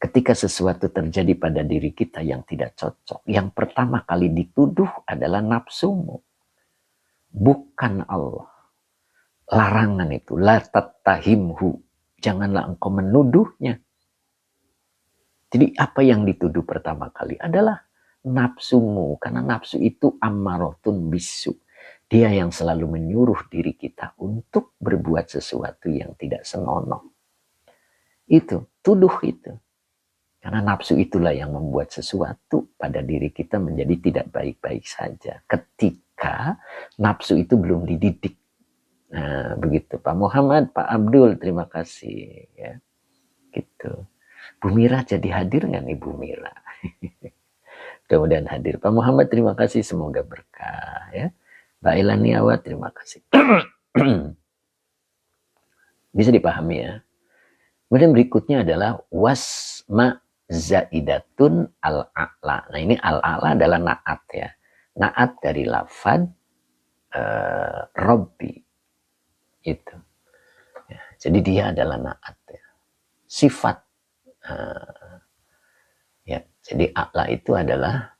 Ketika sesuatu terjadi pada diri kita yang tidak cocok, yang pertama kali dituduh adalah nafsumu. Bukan Allah. Larangan itu. La tattahimhu. Janganlah engkau menuduhnya. Jadi apa yang dituduh pertama kali adalah nafsumu. Karena nafsu itu ammarotun bisu. Dia yang selalu menyuruh diri kita untuk berbuat sesuatu yang tidak senonoh. Itu, tuduh itu. Karena nafsu itulah yang membuat sesuatu pada diri kita menjadi tidak baik-baik saja. Ketika nafsu itu belum dididik. Nah, begitu. Pak Muhammad, Pak Abdul, terima kasih. Ya, gitu. Bu Mira jadi hadir nggak nih Bu Mira? Mudah-mudahan hadir. Pak Muhammad terima kasih, semoga berkah ya. Mbak Ilaniawa, terima kasih. Bisa dipahami ya. Kemudian berikutnya adalah wasma zaidatun al-a'la. Nah ini al-a'la adalah na'at ya. Na'at dari lafad Robbi. Itu. Ya, jadi dia adalah na'at ya. Sifat. Ya, jadi a'la itu adalah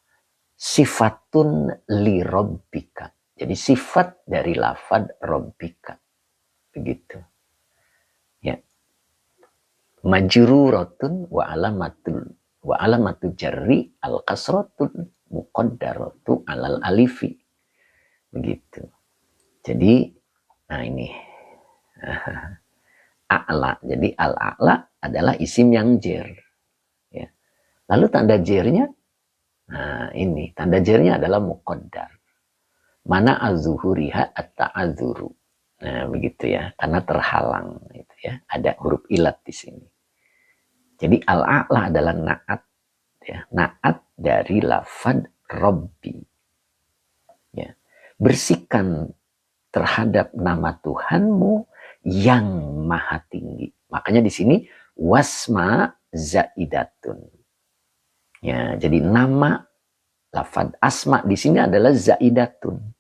sifatun li Robbika. Jadi sifat dari lafad Robbika. Begitu. Ya. Majruratun wa alamatul jarri al kasratul muqaddaratu alal alifi. Begitu. Jadi nah ini a'la. Jadi al-a'la adalah isim yang jer. Ya. Lalu tanda jernya, nah ini tanda jernya adalah muqaddar. Mana az-zuhuriha at-ta'adzuru. Nah, begitu ya, karena terhalang gitu ya. Ada huruf ilat di sini. Jadi al-a'la adalah na'at ya, na'at dari lafad Robbi. Ya. Bersihkan terhadap nama Tuhanmu yang maha tinggi. Makanya di sini wasma zaidatun. Ya, jadi nama lafad asma di sini adalah zaidatun.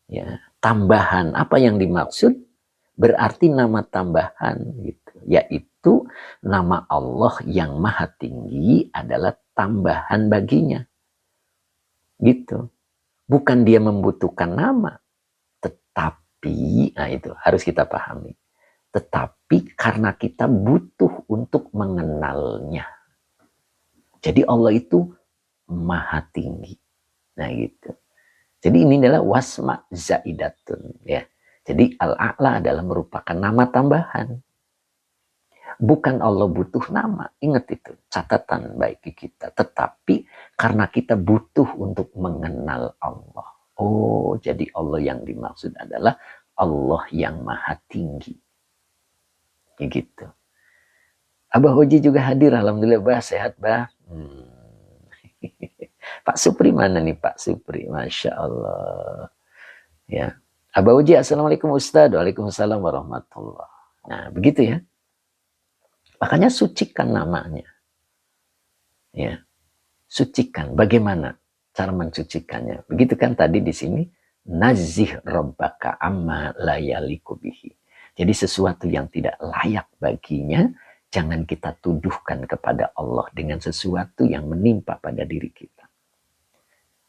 Ya, tambahan. Apa yang dimaksud? Berarti nama tambahan gitu. Yaitu nama Allah yang maha tinggi adalah tambahan baginya. Gitu. Bukan dia membutuhkan nama, tetapi nah itu harus kita pahami. Tetapi karena kita butuh untuk mengenalnya. Jadi Allah itu maha tinggi. Nah gitu. Jadi ini adalah wasma zaidatun ya. Jadi al-a'la adalah merupakan nama tambahan. Bukan Allah butuh nama. Ingat itu, catatan bagi kita. Tetapi karena kita butuh untuk mengenal Allah. Oh, jadi Allah yang dimaksud adalah Allah yang maha tinggi. Gitu. Abah Hoji juga hadir. Alhamdulillah, Bah. Sehat, Bah. Pak Supri mana nih, Pak Supri? Masya Allah. Ya. Abah Uji, assalamualaikum Ustaz. Waalaikumsalam warahmatullah. Nah, begitu ya. Makanya sucikan namanya. Ya. Sucikan. Bagaimana cara mensucikannya? Begitu kan tadi di sini. Nazih rabbaka amma layaliku bihi. Jadi sesuatu yang tidak layak baginya, jangan kita tuduhkan kepada Allah dengan sesuatu yang menimpa pada diri kita.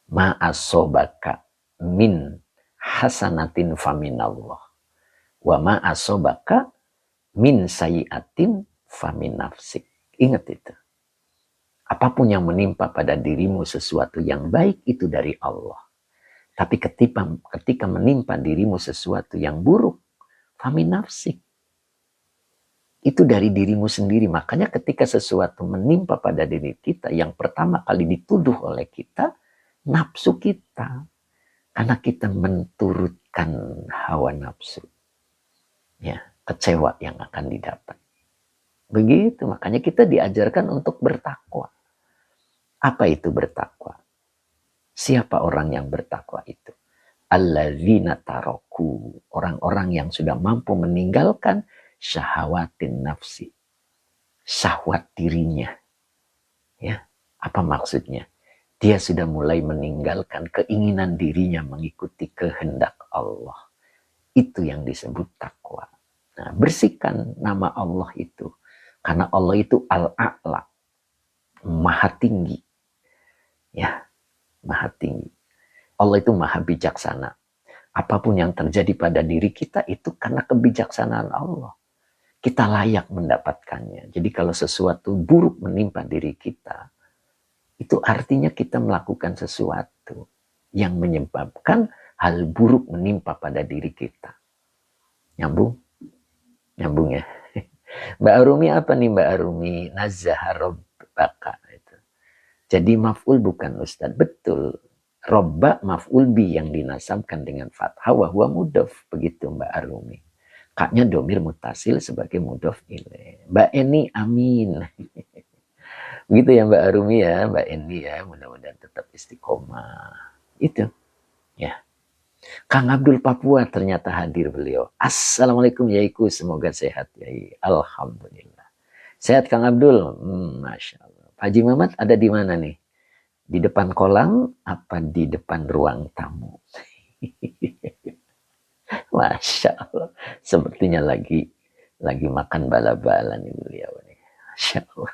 Ma'asobaka min hasanatin faminallah wa ma asobaka min sayiatin famin nafsik. Ingat itu. Apapun yang menimpa pada dirimu sesuatu yang baik itu dari Allah. Tapi ketika menimpa dirimu sesuatu yang buruk, famin nafsik. Itu dari dirimu sendiri. Makanya ketika sesuatu menimpa pada diri kita, yang pertama kali dituduh oleh kita, nafsu kita. Karena kita menturutkan hawa nafsu. Ya, kecewa yang akan didapat. Begitu, makanya kita diajarkan untuk bertakwa. Apa itu bertakwa? Siapa orang yang bertakwa itu? Alladzina taroku. Orang-orang yang sudah mampu meninggalkan syahwatin nafsi. Syahwat dirinya. Ya, apa maksudnya? Dia sudah mulai meninggalkan keinginan dirinya mengikuti kehendak Allah. Itu yang disebut takwa. Nah, bersihkan nama Allah itu. Karena Allah itu al-a'la. Maha tinggi. Ya, maha tinggi. Allah itu maha bijaksana. Apapun yang terjadi pada diri kita itu karena kebijaksanaan Allah. Kita layak mendapatkannya. Jadi kalau sesuatu buruk menimpa diri kita, itu artinya kita melakukan sesuatu yang menyebabkan hal buruk menimpa pada diri kita. Nyambung? Nyambung ya? Mbak Arumi apa nih Mbak Arumi? Nazaha robbaka. Jadi maf'ul bukan Ustaz. Betul. Robba maf'ul bi yang dinasabkan dengan fathah wa huwa mudhaf. Begitu Mbak Arumi. Kaknya domir mutasil sebagai mudhaf ilaih. Mbak Eni amin. Begitu ya Mbak Arumi ya, Mbak Eni ya, mudah-mudahan tetap istiqomah. Itu. Ya. Kang Abdul Papua ternyata hadir beliau. Assalamualaikum Yaiku, semoga sehat Yai. Alhamdulillah. Sehat Kang Abdul? Masya Allah. Pak Haji Mamat ada di mana nih? Di depan kolam apa di depan ruang tamu? Masya Allah. Sepertinya lagi makan bala-bala nih beliau nih. Masya Allah.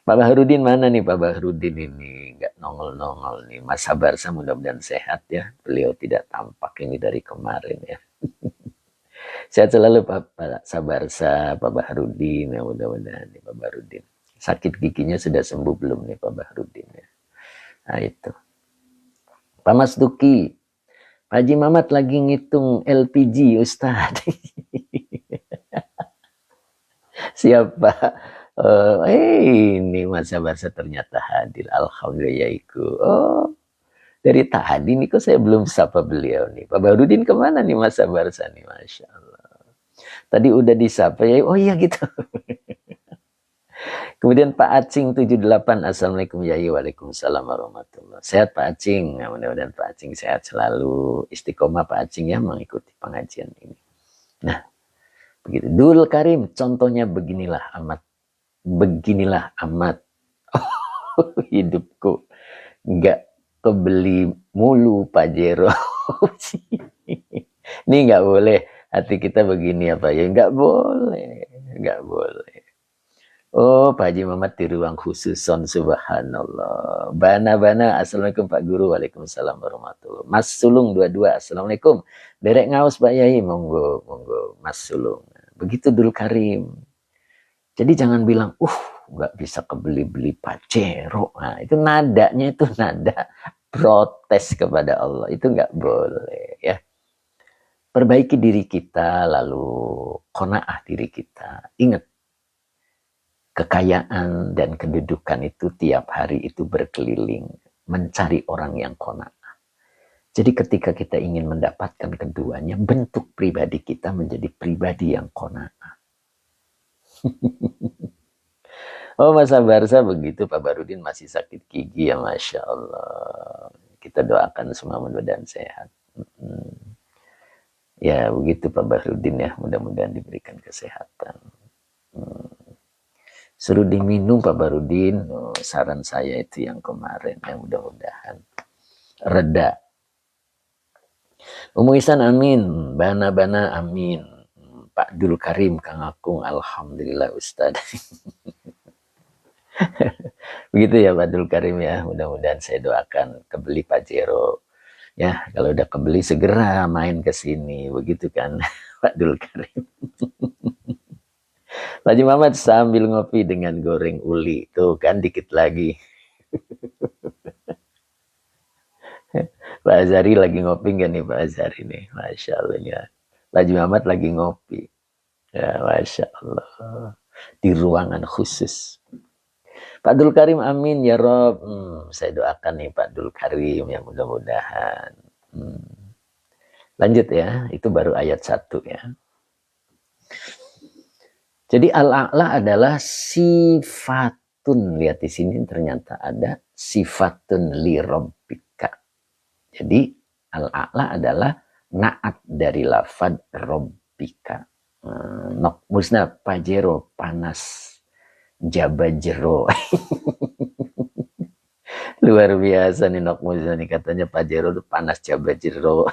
Pak Bahrudin mana nih Pak Bahrudin ini? Nggak nongol-nongol nih. Mas Sabarsa mudah-mudahan sehat ya. Beliau tidak tampak ini dari kemarin ya. Sehat selalu Pak Sabarsa, Pak Bahrudin ya, mudah-mudahan nih Pak Bahrudin. Sakit giginya sudah sembuh belum nih Pak Bahrudin ya. Nah itu. Pak Mas Duki, Pak Haji Mamat lagi ngitung LPG Ustaz. Siapa? Ini Mas Sabarsa ternyata hadir. Alhamdulillah. Oh, dari tadi nih kok saya belum sapa beliau nih. Pak Bahrudin kemana nih Mas Sabarsa nih? Masya Allah. Tadi udah disapa ya. Oh iya gitu. Kemudian Pak Acing 78. Assalamualaikum Yai. Waalaikumsalam warahmatullahi. Sehat Pak Acing. Nah, mudah-mudahan Pak Acing sehat selalu. Istiqomah Pak Acing ya mengikuti pengajian ini. Nah, begitu. Dul Karim, contohnya beginilah amat. Beginilah amat. Oh, hidupku. Nggak kebeli mulu Pajero. Ini nggak boleh. Hati kita begini apa ya? Nggak boleh. Nggak boleh. Oh, Pak Haji Mamat di ruang khusus, subhanallah. Bana-bana, assalamualaikum Pak Guru, waalaikumsalam warahmatullahi. Mas Sulung 22, assalamualaikum. Derek ngaus Pak Yai, monggo, monggo, Mas Sulung. Begitu Dul Karim. Jadi jangan bilang, nggak bisa kebeli-beli Pajero. Nah, itu nadanya itu nada protes kepada Allah. Itu nggak boleh ya. Perbaiki diri kita, lalu qanaah diri kita. Ingat, kekayaan dan kedudukan itu tiap hari itu berkeliling mencari orang yang qanaah. Jadi ketika kita ingin mendapatkan keduanya, bentuk pribadi kita menjadi pribadi yang qanaah. Oh Mas Sabarsa begitu, Pak Barudin masih sakit gigi ya, Masya Allah. Kita doakan semua mudah-mudahan sehat. Ya begitu Pak Barudin ya, mudah-mudahan diberikan kesehatan. Suruh diminum Pak Barudin, saran saya itu yang kemarin, yang mudah-mudahan reda. Umu Ihsan amin, Bana-bana amin, Pak Dul Karim, Kang Akung, alhamdulillah Ustaz. Begitu ya Pak Dul Karim ya, mudah-mudahan saya doakan kebeli Pajero. Ya, kalau udah kebeli segera main ke sini, begitu kan Pak Dul Karim. Pak Haji Mamat sambil ngopi dengan goreng uli. Tuh kan dikit lagi. Pak Azhari lagi ngopi nggak nih Pak Azhari nih? Masya Allah ya. Pak Haji Mamat lagi ngopi. Ya Masya Allah. Di ruangan khusus. Pak Dul Karim amin ya Rob. Saya doakan nih Pak Dul Karim ya mudah-mudahan. Lanjut ya. Itu baru ayat 1 ya. Jadi al-a'la adalah sifatun. Lihat di sini ternyata ada sifatun li rabbika. Jadi al-a'la adalah naat dari lafad rabbika. Nok musna Pajero panas jabajero. Luar biasa nih Nok musna nih, katanya Pajero itu panas jabajero.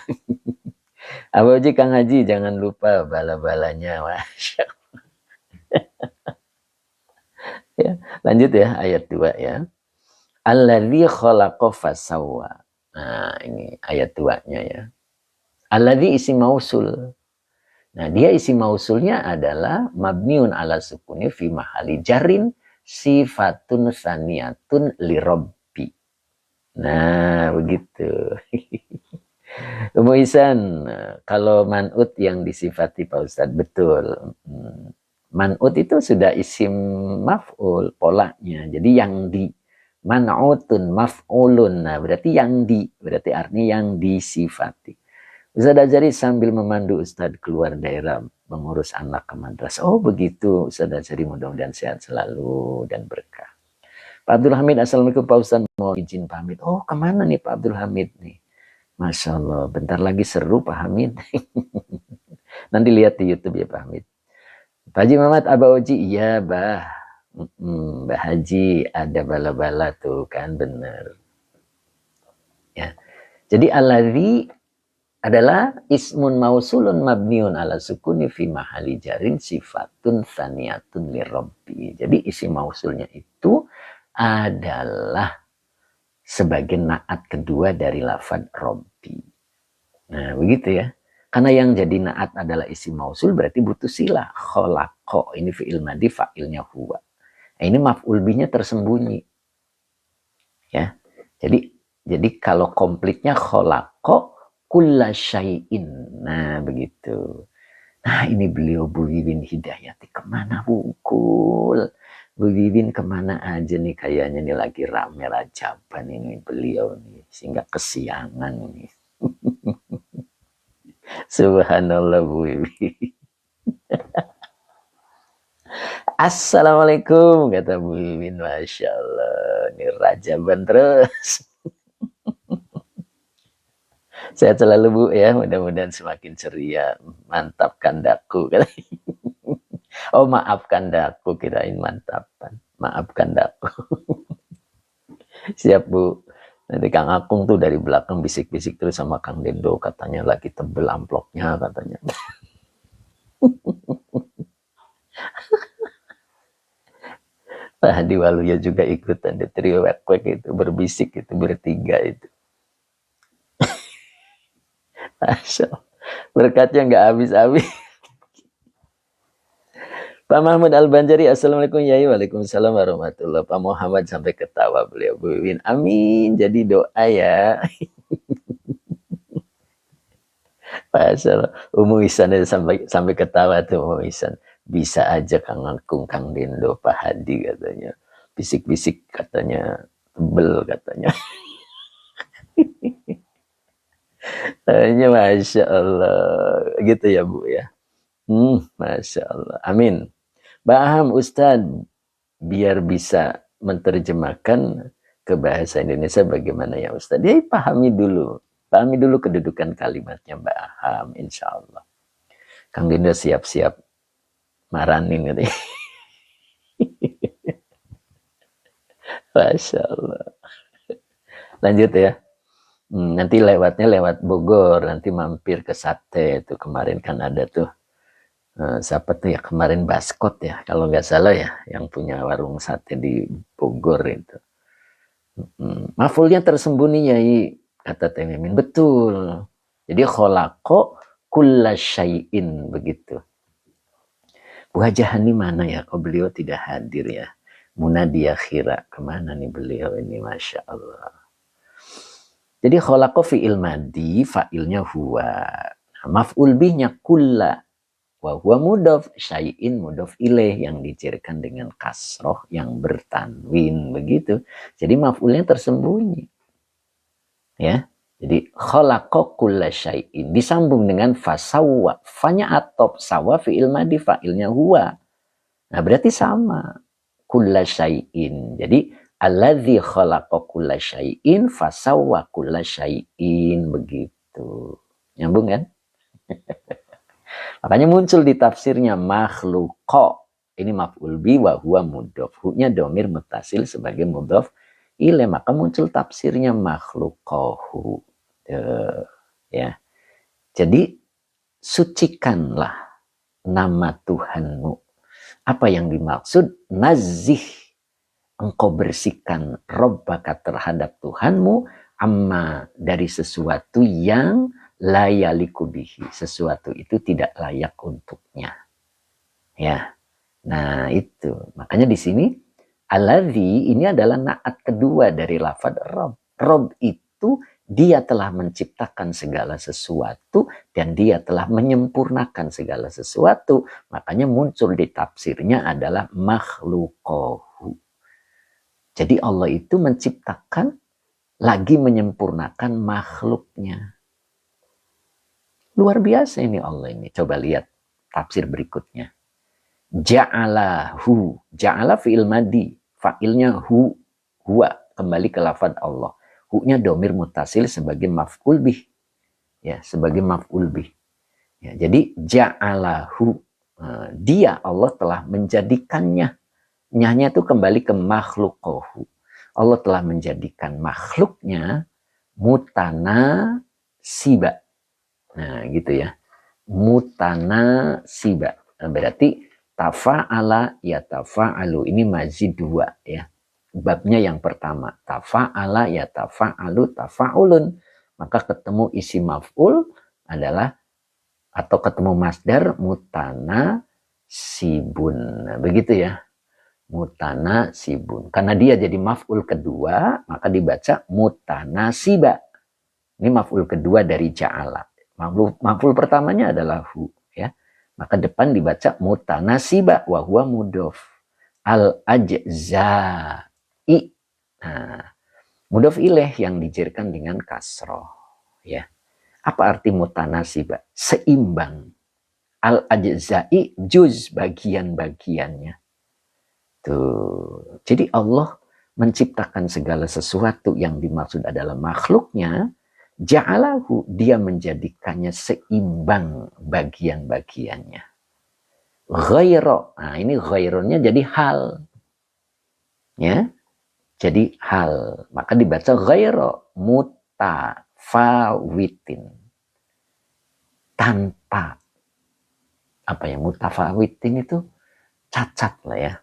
Apa aja Kang Haji jangan lupa bala-balanya. Masya Allah. Ya, lanjut ya ayat 2 ya. Alladzi khalaqa fasawwa. Nah, ini ayat 2-nya ya. Alladzi isim mausul. Nah, dia isim mausulnya adalah mabniun ala sukuni fi mahali jarin sifatun saniyatun li rabbi. Nah, begitu. Umu Ihsan, kalau man'ut yang disifati Pak Ustadz, betul. Man'ut itu sudah isim maf'ul polanya. Jadi yang di man'utun maf'ulun. Nah, berarti yang di, berarti artinya yang disifati. Ustadz Azhari sambil memandu Ustadz keluar daerah mengurus anak ke madrasah. Oh begitu Ustadz Azhari, mudah-mudahan sehat selalu dan berkah. Pak Abdul Hamid, assalamualaikum Pak Ustadz, mau izin pamit. Oh kemana nih Pak Abdul Hamid nih? Masya Allah, bentar lagi seru Pak Hamid. Nanti lihat di YouTube ya Pak Hamid. Pak Haji Muhammad Aba Oji, iya Bah. Mbah Haji ada bala-bala tuh kan, bener. Ya. Jadi alladzi adalah ismun mausulun mabniun ala sukuni fi mahali jarin sifatun tsaniyatun lirabbi. Jadi isim mausulnya itu adalah sebagai naat kedua dari lafad robbi. Nah, begitu ya. Karena yang jadi naat adalah isim mausul berarti butuh sila. Kholaqa, ini fi'il madi, fa'ilnya huwa. Nah, ini maf'ul bihnya tersembunyi. Ya. Jadi kalau komplitnya kholaqa kulla syai'in. Nah, begitu. Nah, ini beliau Bu Wiwin Hidayati kemana bungkul? Bu Wiwin kemana aja nih, kayaknya nih lagi rame rajaban ini beliau nih, sehingga kesiangan nih. Subhanallah Bu Wiwin. Assalamualaikum kata Bu Wiwin, Masya Allah, ini rajaban terus. Sehat selalu Bu ya, mudah-mudahan semakin ceria. Mantap kandaku. Oh maafkan daku, kirain mantapan. Maafkan daku. Siap Bu. Nanti Kang Akung tuh dari belakang bisik-bisik terus sama Kang Dendo, katanya lagi tebel amplopnya katanya. Pak Hadi Waluyo juga ikutan di trio wek-wek itu, berbisik itu, bertiga itu. Masya Allah. Berkatnya nggak habis-habis. Pak Mahmud Al-Banjari, Assalamualaikum Yai. Waalaikumsalam warahmatullahi. Pak Muhammad sampai ketawa beliau, Bu Wiwin. Amin, jadi doa ya. Masya Allah. Umu Isan sampai ketawa tuh Umu Isan. Bisa aja Kang Akung, Kang Dendo, Pak Hadi katanya. Bisik-bisik katanya, tebel katanya. Tanya Masya Allah. Gitu ya Bu ya. Masya Allah. Amin. Paham Ustadz, biar bisa menerjemahkan ke bahasa Indonesia bagaimana ya Ustadz? Ya pahami dulu. Pahami dulu kedudukan kalimatnya Mbak Aham, insya Allah. Kang Dinda siap-siap maranin gitu. Masya Allah. Lanjut ya. Nanti lewatnya lewat Bogor, nanti mampir ke Sate. Itu kemarin kan ada tuh. Siapa tuh ya kemarin Baskot ya, kalau nggak salah ya, yang punya warung sate di Bogor itu. Mafulnya tersembunyi Yai, kata Teh Mimin. Betul. Jadi kholaqo kulla syai'in, begitu. Bu Hajahani mana ya? Kok beliau tidak hadir ya? Munadia Khira, kemana nih beliau ini? Masya Allah. Jadi kholaqo fi'il madi, fa'ilnya huwa. Maf'ul bihnya kulla. Wa huwa mudhof, syai'in mudhof ilaih yang dicirikan dengan kasroh yang bertanwin, begitu. Jadi maf'ulnya tersembunyi. Ya. Jadi khalaqa kulla syai'in disambung dengan fasawwa. Fanya atop, sawa fi'il madi, fa'ilnya huwa. Nah, berarti sama. Kulla syai'in. Jadi alladzi khalaqa kulla syai'in fasawwa kulla syai'in, begitu. Nyambung kan? Makanya muncul di tafsirnya makhluqa. Ini maf'ul bi wa huwa mudhof. Hu-nya domir mutasil sebagai mudhof ilaih. Maka muncul tafsirnya makhluqahu. Ya. Jadi sucikanlah nama Tuhanmu. Apa yang dimaksud? Nazih. Engkau bersihkan Rabbaka terhadap Tuhanmu amma dari sesuatu yang layaliku bihi, sesuatu itu tidak layak untuknya. Ya. Nah, itu. Makanya di sini alladzi ini adalah naat kedua dari lafaz Rabb. Rabb itu dia telah menciptakan segala sesuatu dan dia telah menyempurnakan segala sesuatu. Makanya muncul di tafsirnya adalah makhluqahu. Jadi Allah itu menciptakan lagi menyempurnakan makhluknya. Luar biasa ini Allah ini. Coba lihat tafsir berikutnya. Ja'alahu. Ja'ala fi'il madi. Fa'ilnya hu. Huwa. Kembali ke lafaz Allah. Hu-nya domir mutasil sebagai maf'ul bih. Ya, sebagai maf'ul bih. Ya, jadi ja'alahu, dia Allah telah menjadikannya. Nyahnya itu kembali ke makhlukohu. Allah telah menjadikan makhluknya mutana siba. Nah gitu ya. Mutana siba. Nah, berarti tafa'ala ya tafa'alu. Ini mazid dua ya. Babnya yang pertama. Tafa'ala ya tafa'alu tafa'ulun. Maka ketemu isi maf'ul adalah atau ketemu masdar mutana sibun. Nah, begitu ya. Mutana sibun. Karena dia jadi maf'ul kedua, maka dibaca mutana siba. Ini maf'ul kedua dari ja'ala. Maf'ul pertamanya adalah hu. Ya. Maka depan dibaca mutana siba. Wahuwa mudof. Al-ajza'i. Nah, mudof ilaih yang dijerkan dengan kasroh. Ya. Apa arti mutana siba? Seimbang. Al-ajza'i juz bagian-bagiannya. Tuh. Jadi Allah menciptakan segala sesuatu yang dimaksud adalah makhluknya, ja'alahu, dia menjadikannya seimbang bagian-bagiannya. Ghairo, nah ini ghaironya jadi hal. Ya, jadi hal. Maka dibaca ghairo, mutafawitin. Tanpa, apa ya, mutafawitin itu cacat lah ya.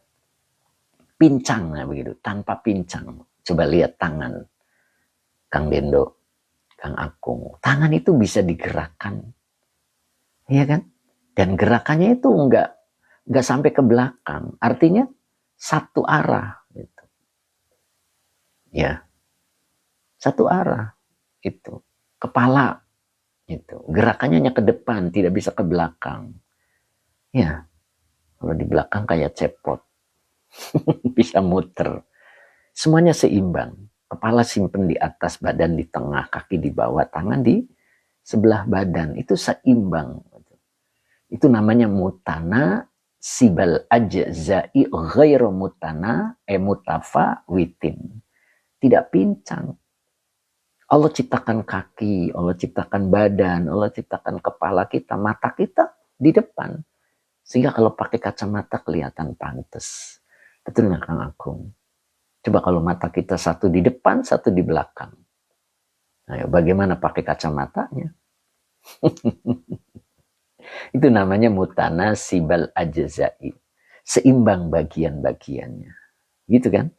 Pincang, nah begitu, tanpa pincang. Coba lihat tangan Kang Dendo, Kang Akung. Tangan itu bisa digerakkan, iya kan? Dan gerakannya itu enggak sampai ke belakang. Artinya satu arah, gitu. Ya, satu arah itu. Kepala itu, gerakannya hanya ke depan, tidak bisa ke belakang. Ya, kalau di belakang kayak cepot. Bisa muter. Semuanya seimbang. Kepala simpen di atas, badan di tengah, kaki di bawah, tangan di sebelah badan. Itu seimbang. Itu namanya mutana sibal ajza'i ghairu mutana mutafawitin. Tidak pincang. Allah ciptakan kaki, Allah ciptakan badan, Allah ciptakan kepala kita, mata kita di depan. Sehingga kalau pakai kacamata kelihatan pantas. Betul nggak Kang Akung? Coba kalau mata kita satu di depan, satu di belakang. Nah, bagaimana pakai kacamatanya? Itu namanya mutana sibal ajza'i. Seimbang bagian-bagiannya. Gitu kan?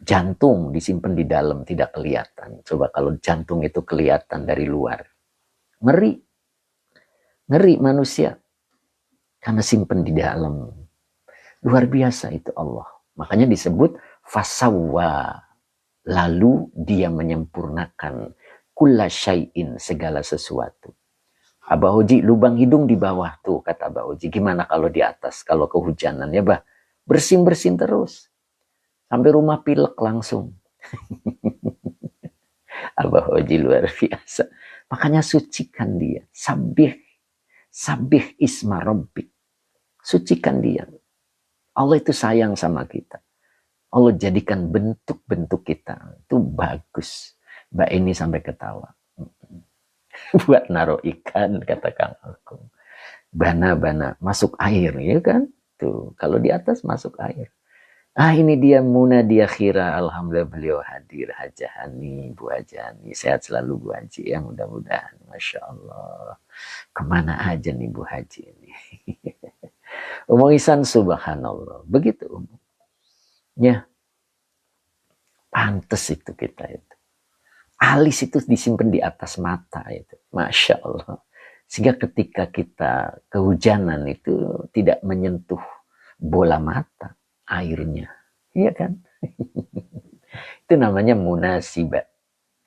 Jantung disimpan di dalam, tidak kelihatan. Coba kalau jantung itu kelihatan dari luar. Ngeri. Ngeri manusia. Karena simpan di dalam. Luar biasa itu Allah. Makanya disebut fasawwa. Lalu dia menyempurnakan kulla syai'in, segala sesuatu. Abah Hoji, lubang hidung di bawah tuh, kata Abah Hoji. Gimana kalau di atas? Kalau kehujanan ya bah, bersin-bersin terus. Sampai rumah pilek langsung. Abah Hoji luar biasa. Makanya sucikan dia. Sabih isma rabbik. Sucikan dia. Allah itu sayang sama kita. Allah jadikan bentuk-bentuk kita. Itu bagus. Mbak ini sampai ketawa. Buat naruh ikan, kata Kang Akung. Bana-bana, masuk air, ya kan? Tuh, kalau di atas masuk air. Ah, ini dia Muna Diakhira. Alhamdulillah beliau hadir. Hajahani, Bu Hajani. Sehat selalu Bu Haji ya, mudah-mudahan. Masya Allah. Kemana aja nih Bu Haji ini? Umum Ihsan, subhanallah. Begitu umum. Ya. Pantes itu kita itu. Alis itu disimpan di atas mata itu. Masya Allah. Sehingga ketika kita kehujanan itu tidak menyentuh bola mata airnya. Iya kan? Itu namanya munasibah.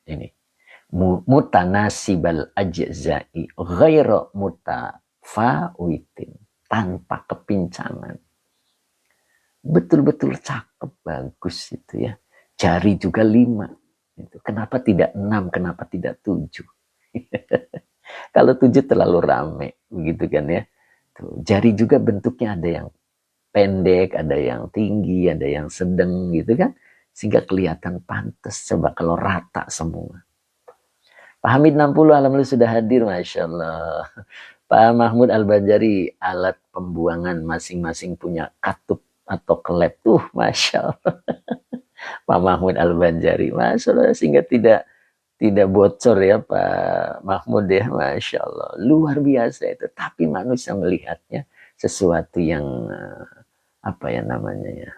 Ini. Mutanasibal ajza'i ghairu mutafawitin. Tanpa kepincangan. Betul-betul cakep, bagus itu ya. Jari juga 5. Kenapa tidak 6? Kenapa tidak 7? Kalau 7 terlalu rame, begitu kan ya. Tuh, jari juga bentuknya ada yang pendek, ada yang tinggi, ada yang sedang gitu kan. Sehingga kelihatan pantas. Coba kalau rata semua. Pak Hamid 60, alhamdulillah sudah hadir, Masya Allah. Pak Mahmud Al-Banjari, alat pembuangan masing-masing punya katup atau kelep. Masya Allah. Pak Mahmud Al-Banjari, Masya Allah, sehingga tidak bocor ya Pak Mahmud ya, Masya Allah. Luar biasa itu. Tapi manusia melihatnya sesuatu yang, apa ya namanya ya,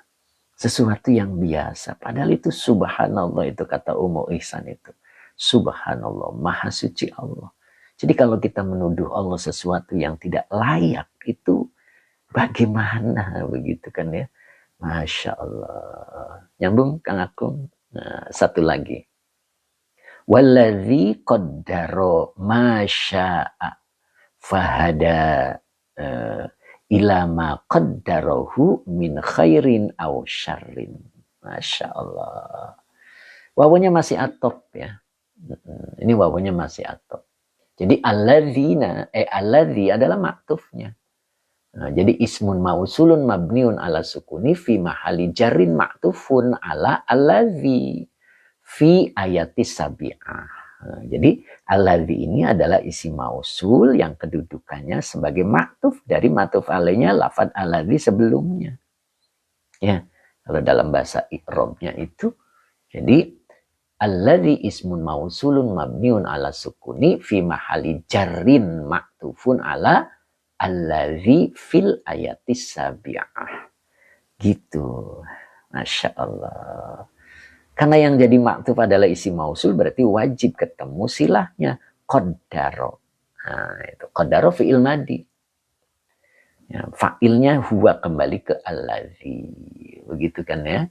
sesuatu yang biasa. Padahal itu subhanallah, itu kata Ummu Ihsan itu. Subhanallah, maha suci Allah. Jadi kalau kita menuduh Allah sesuatu yang tidak layak, itu bagaimana begitu kan ya. Masya Allah. Nyambung Kang Akung. Nah, satu lagi. Walladzi qaddaro masya'a fahada ila ma qaddarahu min khairin aw syarrin. Masya Allah. Wawunya masih atop ya. Ini wawunya masih atop. Jadi alladzina, alladzi adalah maktufnya. Nah, jadi ismun mausulun mabniun ala sukuni fi mahali jarrin maktufun ala alladzi fi ayatis sabi'ah. Nah, jadi alladzi ini adalah isim mausul yang kedudukannya sebagai maktuf dari maktuf alainya lafadz alladzi sebelumnya. Ya, kalau dalam bahasa i'rabnya itu jadi alladzi ismun mausulun mabniun ala sukuni fi mahali jarrin maktufun ala alladzi fil ayatis sabi'ah. Gitu. Masya Allah. Karena yang jadi maktuf adalah isim mausul, berarti wajib ketemu silahnya qaddaro. Nah, itu qaddaro fi'il madi. Ya, fa'ilnya huwa kembali ke alladzi. Begitu kan ya?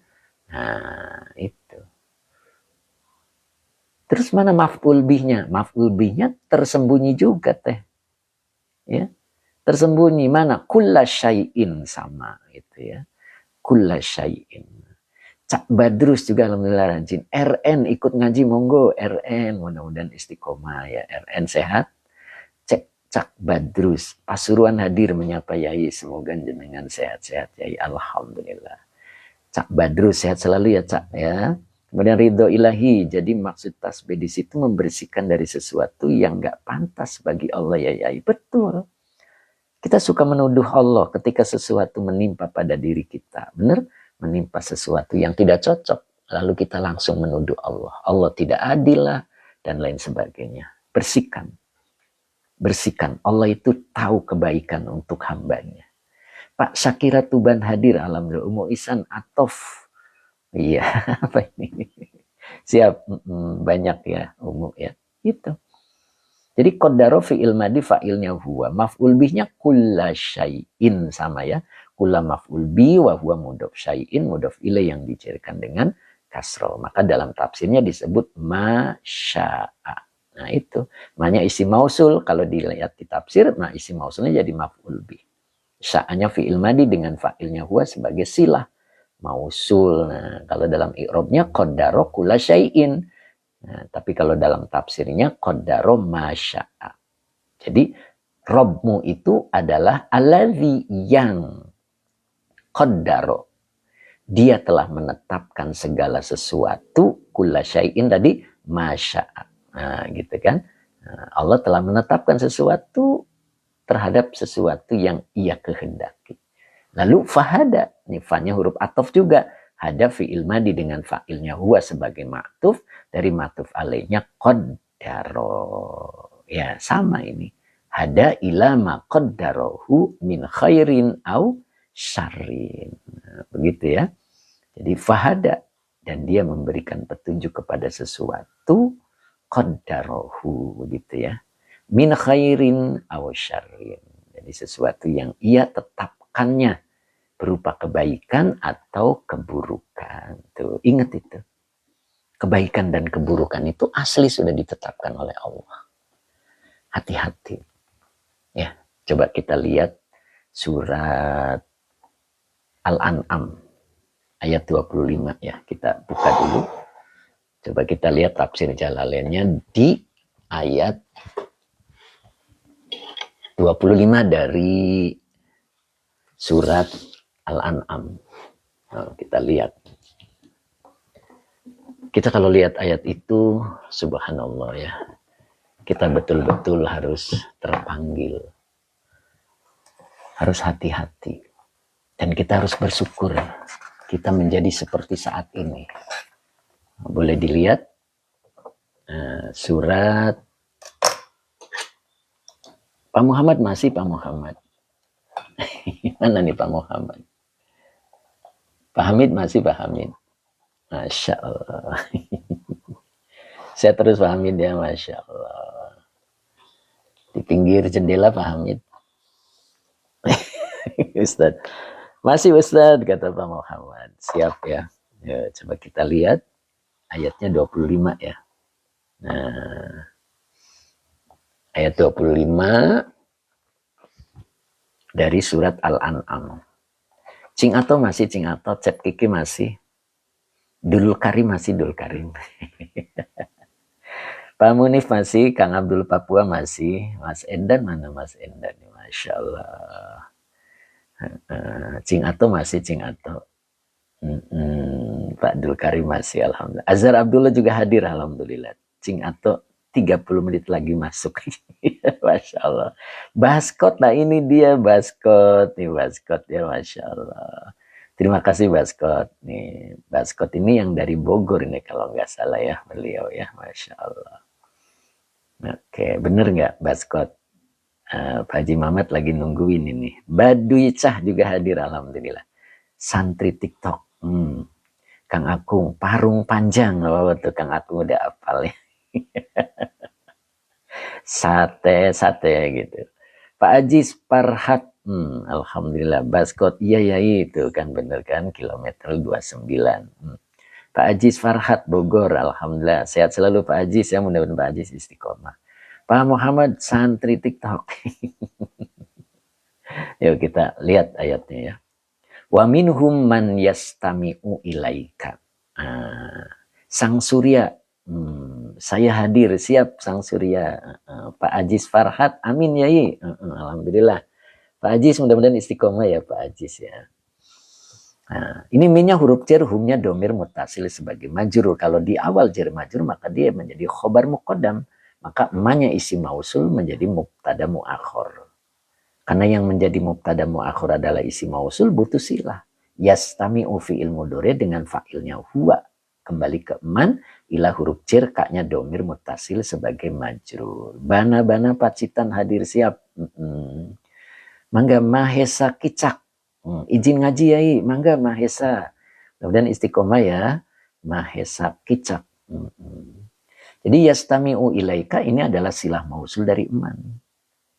Nah, itu. Terus mana maf'ul bihnya? Maf'ul bihnya tersembunyi juga teh. Ya. Tersembunyi mana? Kulla syai'in sama itu ya. Kulla syai'in. Cak Badrus juga alhamdulillah rajin. RN ikut ngaji monggo. RN mudah-mudahan istiqomah ya. RN sehat. Cak Badrus Pasuruan hadir menyapa Yai, semoga jenengan sehat-sehat Yai, alhamdulillah. Cak Badrus sehat selalu ya Cak ya. Kemudian ridho ilahi, jadi maksud tasbih di situ membersihkan dari sesuatu yang nggak pantas bagi Allah ya Yai. Betul. Kita suka menuduh Allah ketika sesuatu menimpa pada diri kita. Benar? Menimpa sesuatu yang tidak cocok. Lalu kita langsung menuduh Allah. Allah tidak adil lah. Dan lain sebagainya. Bersihkan. Bersihkan. Allah itu tahu kebaikan untuk hambanya. Pak Syakira Tuban hadir. Alhamdulillah. Ummu Ihsan Atof. Iya. Apa ini? Siap. Banyak ya. Ummu ya. Itu. Jadi qaddaro fi'il madi fa'ilnya huwa. Maf'ul bihnya kulla syai'in sama ya. Kulla maf'ul bi wa huwa mudhof syai'in mudhof ilaih yang dicirikan dengan kasroh. Maka dalam tafsirnya disebut masya'a. Nah itu. Makanya isim mausul kalau dilihat di tafsir, nah isim mausulnya jadi maf'ul bi. Sya'anya fi'il madi dengan fa'ilnya huwa sebagai silah mausul. Nah kalau dalam i'rabnya qaddaro kulla syai'in. Nah, tapi kalau dalam tafsirnya qaddaro masya'a. Jadi Robmu itu adalah alladzi yang qaddaro. Dia telah menetapkan segala sesuatu kulla syai'in tadi masya'a. Nah, gitu kan? Nah, Allah telah menetapkan sesuatu terhadap sesuatu yang ia kehendaki. Lalu fahada, nih fa-nya huruf ataf juga. Hada fi'il madi dengan fa'ilnya huwa sebagai ma'tuf, dari ma'tuf alaihnya qaddaro. Ya, sama ini. Hada ila ma qaddarahu min khairin au syarrin. Nah, begitu ya. Jadi fahada, dan dia memberikan petunjuk kepada sesuatu qaddarahu, begitu ya. Min khairin au syarrin. Jadi sesuatu yang ia tetapkannya berupa kebaikan atau keburukan. Tuh, ingat itu. Kebaikan dan keburukan itu asli sudah ditetapkan oleh Allah. Hati-hati. Ya, coba kita lihat surat Al-An'am ayat 25 ya. Kita buka dulu. Coba kita lihat tafsir Jalalainnya di ayat 25 dari surat Al-An'am. Nah, kita lihat. Kita kalau lihat ayat itu, subhanallah ya, kita betul-betul harus terpanggil, harus hati-hati, dan kita harus bersyukur kita menjadi seperti saat ini. Boleh dilihat surat Pak Muhammad, masih Pak Muhammad. Mana nih Pak Muhammad? Pak Hamid masih, Pak Hamid. Masya Allah. Saya terus Pak Hamid ya, Masya Allah. Di pinggir jendela Pak Hamid. Ustaz. Masih Ustaz, kata Pak Muhammad. Siap ya. Ya, coba kita lihat ayatnya 25 ya. Nah, ayat 25 dari surat Al-An'am. Cing Ato masih, Cing Ato, Cep Kiki masih, Dul Karim masih, Dul Karim. Pak Munif masih, Kang Abdul Papua masih, Mas Endan mana Mas Endan? Masya Allah. Cing Ato masih, Cing Ato. Pak Dul Karim masih, alhamdulillah. Azhar Abdullah juga hadir, alhamdulillah. Cing Ato 30 menit lagi masuk. Masya Allah. Baskot, nah ini dia Baskot. Nih Baskot ya, Masya Allah. Terima kasih Baskot. Nih Baskot ini yang dari Bogor ini kalau nggak salah ya beliau ya, Masya Allah. Oke, bener nggak Baskot? Pak Haji Mamat lagi nungguin ini. Baduy Cah juga hadir, alhamdulillah. Santri TikTok. Kang Akung, Parung Panjang. Oh, tuh Kang Akung udah hafal ya. Sate gitu. Pak Ajis Farhat, alhamdulillah. Baskot, iya ya itu kan bener kan, kilometer 29. Pak Ajis Farhat Bogor, alhamdulillah. Sehat selalu Pak Ajis ya, mudah-mudahan Pak Ajis istiqomah. Pak Muhammad santri TikTok. Yuk kita lihat ayatnya ya. Wa minhum man yastami'u ilaika. Sang Surya, saya hadir, siap Sang Surya. Pak Ajis Farhat, amin yai. Alhamdulillah. Pak Ajis mudah-mudahan istiqomah ya Pak Ajis ya. Nah, ini minnya huruf jar, humnya domir mutasil sebagai majrur. Kalau di awal jar majrur maka dia menjadi khobar muqaddam. Maka emaknya isi mausul menjadi mubtada muakhor. Karena yang menjadi mubtada muakhor adalah isi mausul, butuh silah. Yastami'u fi'il mudhari dengan fa'ilnya huwa. Kembali ke man, ila huruf jar, kaknya domir mutasil sebagai majrur. Bana-bana pacitan hadir siap. Mangga Mahesa Kicak. Izin ngaji yai, mangga Mahesa. Kemudian istiqomah ya, Mahesa Kicak. Jadi yastami'u ilaika ini adalah silah mausul dari man.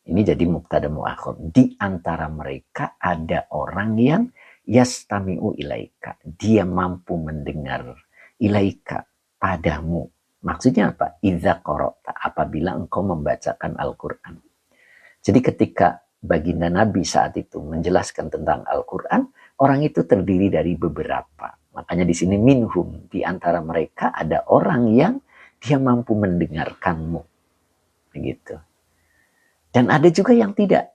Ini jadi mubtada muakhir. Di antara mereka ada orang yang yastami'u ilaika. Dia mampu mendengar ilaika padamu. Maksudnya apa? Idza qara'ta, apabila engkau membacakan Al-Qur'an. Jadi ketika baginda Nabi saat itu menjelaskan tentang Al-Qur'an, orang itu terdiri dari beberapa. Makanya di sini minhum, di antara mereka ada orang yang dia mampu mendengarkanmu. Begitu. Dan ada juga yang tidak.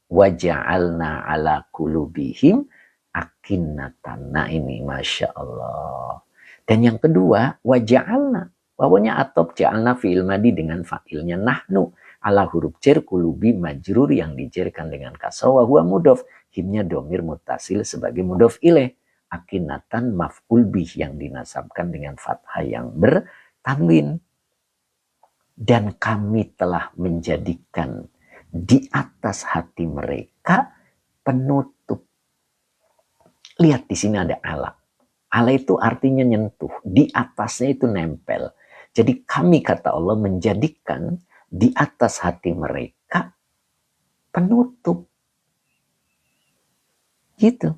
Waja'alna ala kulubihim akinnatan. Nah ini Masya Allah. Dan yang kedua, waja'alna. Wawanya atop ja'alna fi'il madi dengan fa'ilnya nahnu. Ala huruf jar kulubi majrur yang dijerkan dengan kasrah wa huwa mudhof. Himnya domir mutasil sebagai mudhof ilaih. Akinnatan maf'ul bih yang dinasabkan dengan fathah yang bertanwin. Dan kami telah menjadikan di atas hati mereka penutup. Lihat di sini ada ala. Ala itu artinya nyentuh. Di atasnya itu nempel. Jadi kami kata Allah menjadikan di atas hati mereka penutup. Gitu.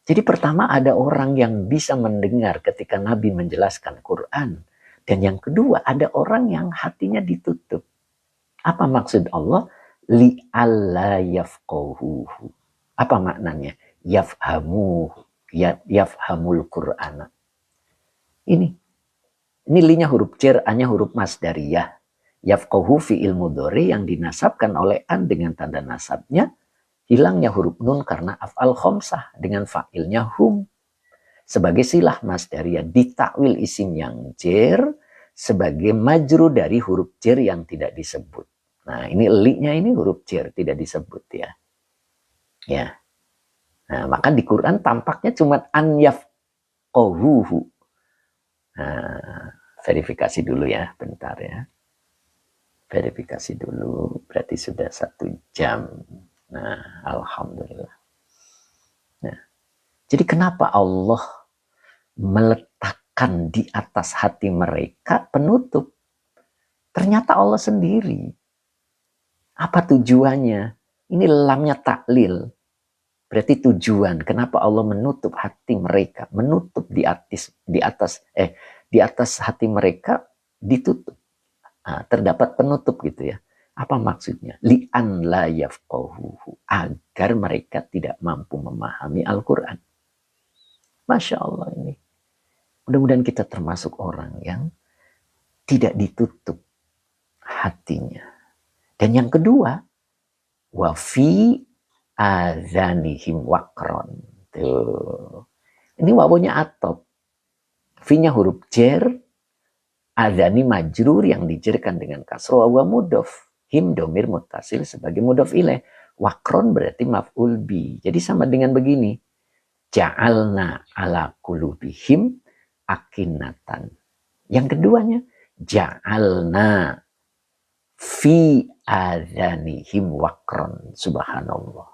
Jadi pertama ada orang yang bisa mendengar ketika Nabi menjelaskan Quran. Dan yang kedua ada orang yang hatinya ditutup. Apa maksud Allah? Li'alla yafqahuhu. Apa maknanya? Yafhamul Qur'ana. Ini linya huruf jar, A-nya huruf masdariyah. Yafqahu fi'il mudhari yang dinasabkan oleh an dengan tanda nasabnya. Hilangnya huruf nun karena af'al khomsah dengan fa'ilnya hum. sebagai silah masdariyah, ditakwil isim yang jer sebagai majrur dari huruf jer yang tidak disebut. Nah, ini li-nya ini huruf jer tidak disebut ya. Ya. Nah, maka di Quran tampaknya cuma an yafqahuhu. Nah, verifikasi dulu ya, bentar ya. Verifikasi dulu, berarti sudah 1 jam. Nah, alhamdulillah. Nah, jadi kenapa Allah meletakkan di atas hati mereka penutup? Ternyata Allah sendiri. Apa tujuannya? Ini lamnya taklil. Berarti tujuan kenapa Allah menutup hati mereka, menutup di atas hati mereka ditutup. Nah, terdapat penutup gitu ya. Apa maksudnya? Li'an la yafqahuhu, agar mereka tidak mampu memahami Al-Quran. Masya Allah ini. Mudah-mudahan kita termasuk orang yang tidak ditutup hatinya. Dan yang kedua, wa fi azanihim waqron. Tuh. Ini wawunya atop. Fi-nya huruf jer, azani majrur yang dijerkan dengan kasroh wa mudof. Him domir mutasil sebagai mudof ilaih. Waqron berarti maf'ul bi. Jadi sama dengan begini. Ja'alna ala kulubihim akinatan. Yang keduanya, ja'alna fi adhanihim waqron. Subhanallah.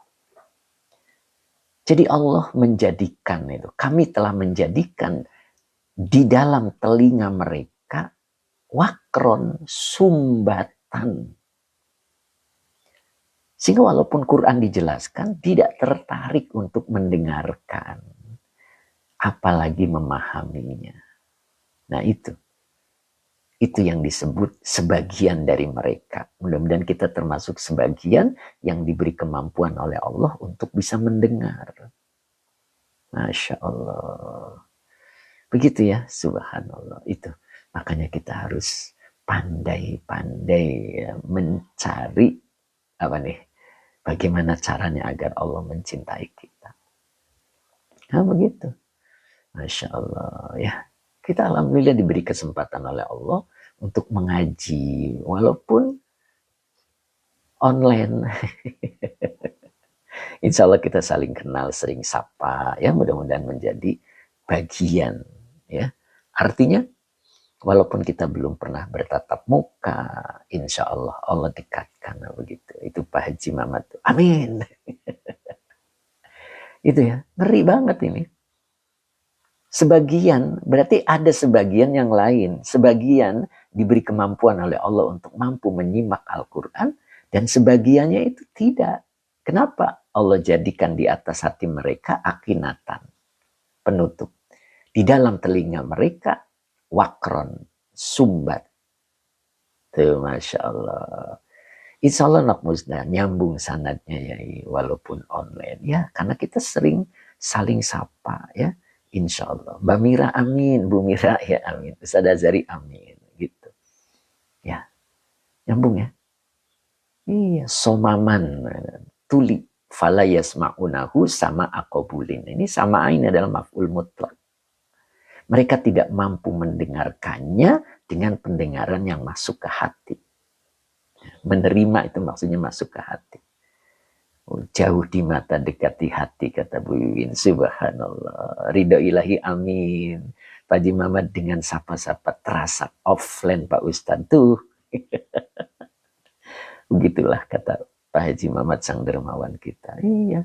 Jadi Allah menjadikan itu, kami telah menjadikan di dalam telinga mereka waqron, sumbatan. Sehingga walaupun Quran dijelaskan, tidak tertarik untuk mendengarkan. Apalagi memahaminya. Nah itu yang disebut sebagian dari mereka. Mudah-mudahan kita termasuk sebagian yang diberi kemampuan oleh Allah untuk bisa mendengar. Masya Allah. Begitu ya, subhanallah. Itu. Makanya kita harus pandai-pandai ya, mencari bagaimana caranya agar Allah mencintai kita. Nah begitu. Masya Allah ya. Kita alhamdulillah diberi kesempatan oleh Allah untuk mengaji walaupun online. Insya Allah kita saling kenal, sering sapa ya, mudah-mudahan menjadi bagian ya. Artinya walaupun kita belum pernah bertatap muka, insya Allah Allah dekatkan begitu. Itu Pak Haji Mamat. Amin. Itu ya, ngeri banget ini. Sebagian, berarti ada sebagian yang lain. Sebagian diberi kemampuan oleh Allah untuk mampu menyimak Al-Quran. Dan sebagiannya itu tidak. Kenapa? Allah jadikan di atas hati mereka akinatan. Penutup. Di dalam telinga mereka, wakron, sumbat. Tuh, Masya Allah. Insya Allah nak musnah, nyambung sanadnya ya, walaupun online. Ya, karena kita sering saling sapa ya. Insya Allah. Mbak Mira amin. Bu Mira ya amin. Ustaz Azari amin. Gitu. Ya. Nyambung ya. Iya. Somaman. Tuli. Fala yasma'unahu sama akobulin. Ini samain adalah maf'ul mutlak. Mereka tidak mampu mendengarkannya dengan pendengaran yang masuk ke hati. Menerima itu maksudnya masuk ke hati. Jauh di mata, dekat di hati, kata Bu Iwin. Subhanallah. Ridho ilahi amin. Pak Haji Mamat dengan sapa-sapa terasa offline Pak Ustadz tuh. Begitulah kata Pak Haji Mamat sang dermawan kita. Iya.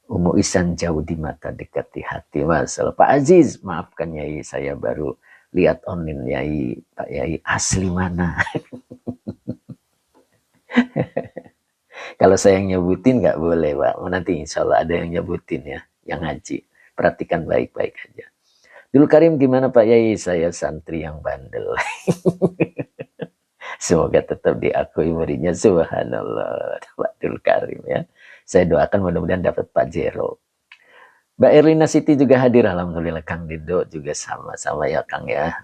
Umu Isan jauh di mata, dekat di hati. Masalah Pak Aziz, maafkan Yai, saya baru lihat online Yai. Pak Yai asli mana? Kalau saya yang nyebutin nggak boleh, Pak. Nanti insya Allah ada yang nyebutin ya, yang ngaji. Perhatikan baik-baik aja. Dul Karim gimana Pak Yai? Saya santri yang bandel. Semoga tetap diakui muridnya. Subhanallah. Pak Dul Karim ya. Saya doakan mudah-mudahan dapat Pak Jero. Mbak Erlina Siti juga hadir. Alhamdulillah. Kang Dido juga sama-sama ya Kang ya.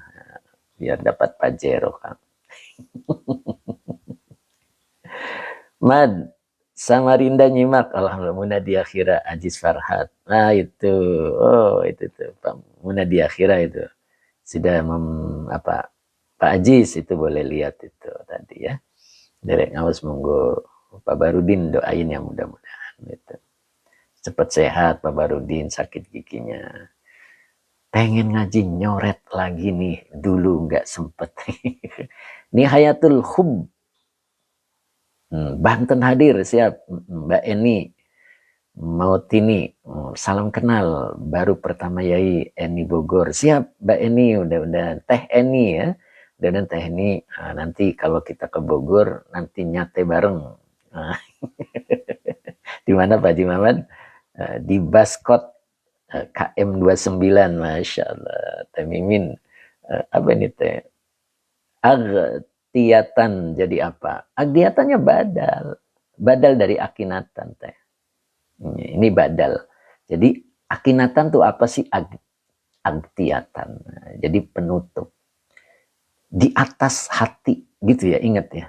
Biar dapat Pak Jero Kang. Mad. Samarinda nyimak, alhamdulillah. Munadi Akhira Ajis Farhat. Nah itu, oh itu tuh Pak Munadi Akhira itu sudah apa Pak Ajis itu boleh lihat itu tadi ya. Derek ngawas monggo Pak Barudin doain yang mudah-mudahan gitu. Cepat sehat Pak Barudin, sakit giginya. Pengen ngaji nyoret lagi nih, dulu nggak sempet. Nihayatul Hub. Banten hadir, siap. Mbak Eni, Mautini, salam kenal. Baru pertama Yai Eni Bogor. Siap Mbak Eni, udah Teh Eni ya. Udah Teh Eni, nanti kalau kita ke Bogor, nanti nyate bareng. Di mana Pak Haji Maman? Di Baskot KM 29, Masya Allah. Teh Mimin, apa ini Teh? Agtiatan jadi apa? Agtiatannya badal. Badal dari akinatan Teh. Ini badal. Jadi akinatan tuh apa sih? Agtiatan. Jadi penutup. Di atas hati gitu ya, ingat ya.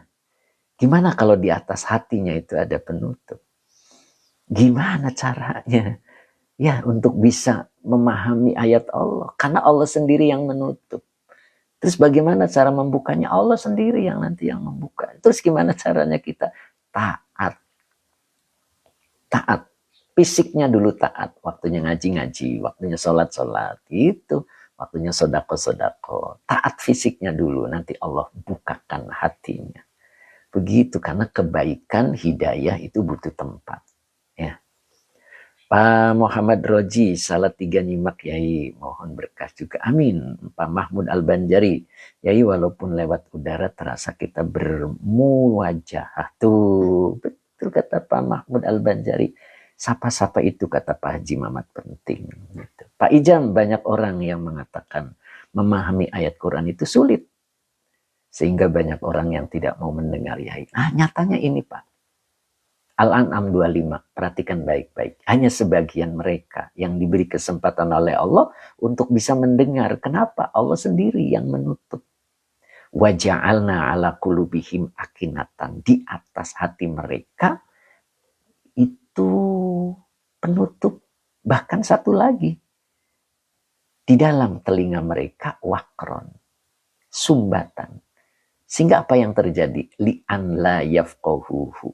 Gimana kalau di atas hatinya itu ada penutup? Gimana caranya? Ya, untuk bisa memahami ayat Allah. Karena Allah sendiri yang menutup. Terus bagaimana cara membukanya? Allah sendiri yang nanti yang membuka. Terus gimana caranya kita? Taat. Taat. Fisiknya dulu taat. Waktunya ngaji-ngaji. Waktunya sholat-sholat. Gitu. Waktunya sodako-sodako. Taat fisiknya dulu. Nanti Allah bukakan hatinya. Begitu. Karena kebaikan, hidayah itu butuh tempat. Ya. Pak Muhammad Roji, salah 3 nyimak Yai, mohon berkah juga. Amin. Pak Mahmud Al-Banjari, Yai walaupun lewat udara terasa kita bermuwajah. Tuh, betul kata Pak Mahmud Al-Banjari. Sapa-sapa itu kata Pak Haji Mamat penting. Gitu. Pak Ijam, banyak orang yang mengatakan memahami ayat Quran itu sulit. Sehingga banyak orang yang tidak mau mendengar Yai. Nah, nyatanya ini Pak. Al-An'am 25, perhatikan baik-baik. Hanya sebagian mereka yang diberi kesempatan oleh Allah untuk bisa mendengar. Kenapa? Allah sendiri yang menutup. Waja'alna ala qulubihim akinatan. Di atas hati mereka itu penutup. Bahkan satu lagi. Di dalam telinga mereka wakron. Sumbatan. Sehingga apa yang terjadi? Li'an la yafqahuhu.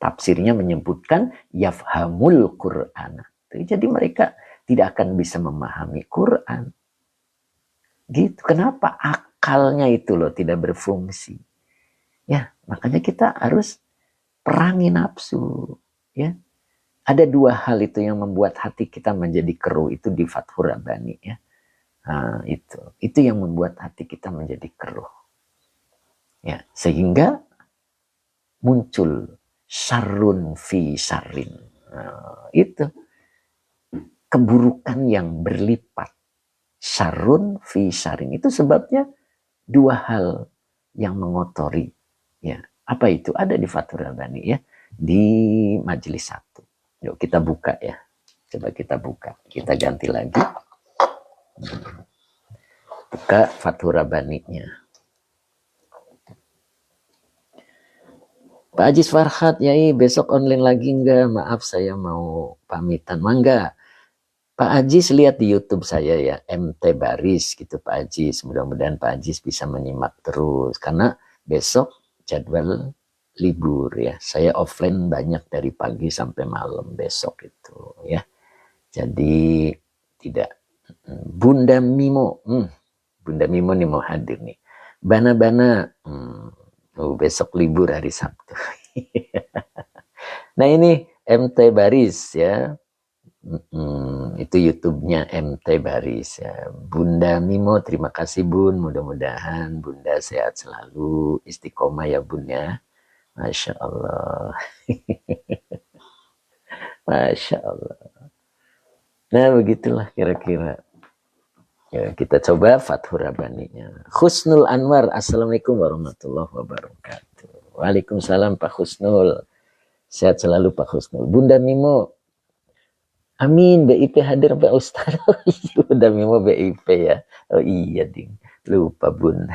Tafsirnya menyebutkan yafhamul Qur'an. Jadi mereka tidak akan bisa memahami Quran. Gitu. Kenapa? Akalnya itu loh tidak berfungsi. Ya, makanya kita harus perangi nafsu. Ya, ada 2 hal itu yang membuat hati kita menjadi keruh. Itu di Fathur Rabbani ya. Nah, itu yang membuat hati kita menjadi keruh. Ya, sehingga muncul syarrun fi syarrin. Nah, itu keburukan yang berlipat. Syarrun fi syarrin. Itu sebabnya 2 hal yang mengotori. Ya, apa itu? Ada di Fathur Rabbani ya. Di majelis 1. Yuk kita buka ya. Coba kita buka. Kita ganti lagi. Buka Fathur Rabbani-nya. Pak Ajis Farhat, Yai besok online lagi enggak? Maaf saya mau pamitan. Mangga. Pak Ajis lihat di YouTube saya ya, MT Baris gitu Pak Ajis. Mudah-mudahan Pak Ajis bisa menyimak terus. Karena besok jadwal libur ya. Saya offline banyak dari pagi sampai malam besok itu ya. Jadi tidak. Bunda Mimo. Bunda Mimo nih mau hadir nih. Bana-bana. Besok libur hari Sabtu. Nah ini MT Baris ya. Itu YouTube-nya MT Baris ya. Bunda Mimo, terima kasih Bun. Mudah-mudahan Bunda sehat selalu. Istiqomah ya Bun ya. Masya Allah. Masya Allah. Nah begitulah kira-kira. Ya, kita coba Fathur Rabbani-nya. Husnul Anwar, Assalamualaikum warahmatullahi wabarakatuh. Waalaikumsalam Pak Husnul. Sehat selalu Pak Husnul. Bunda Mimo, amin, BIP hadir Pak Ustaz. Bunda Mimo BIP ya. Oh iya ding, lupa Bun.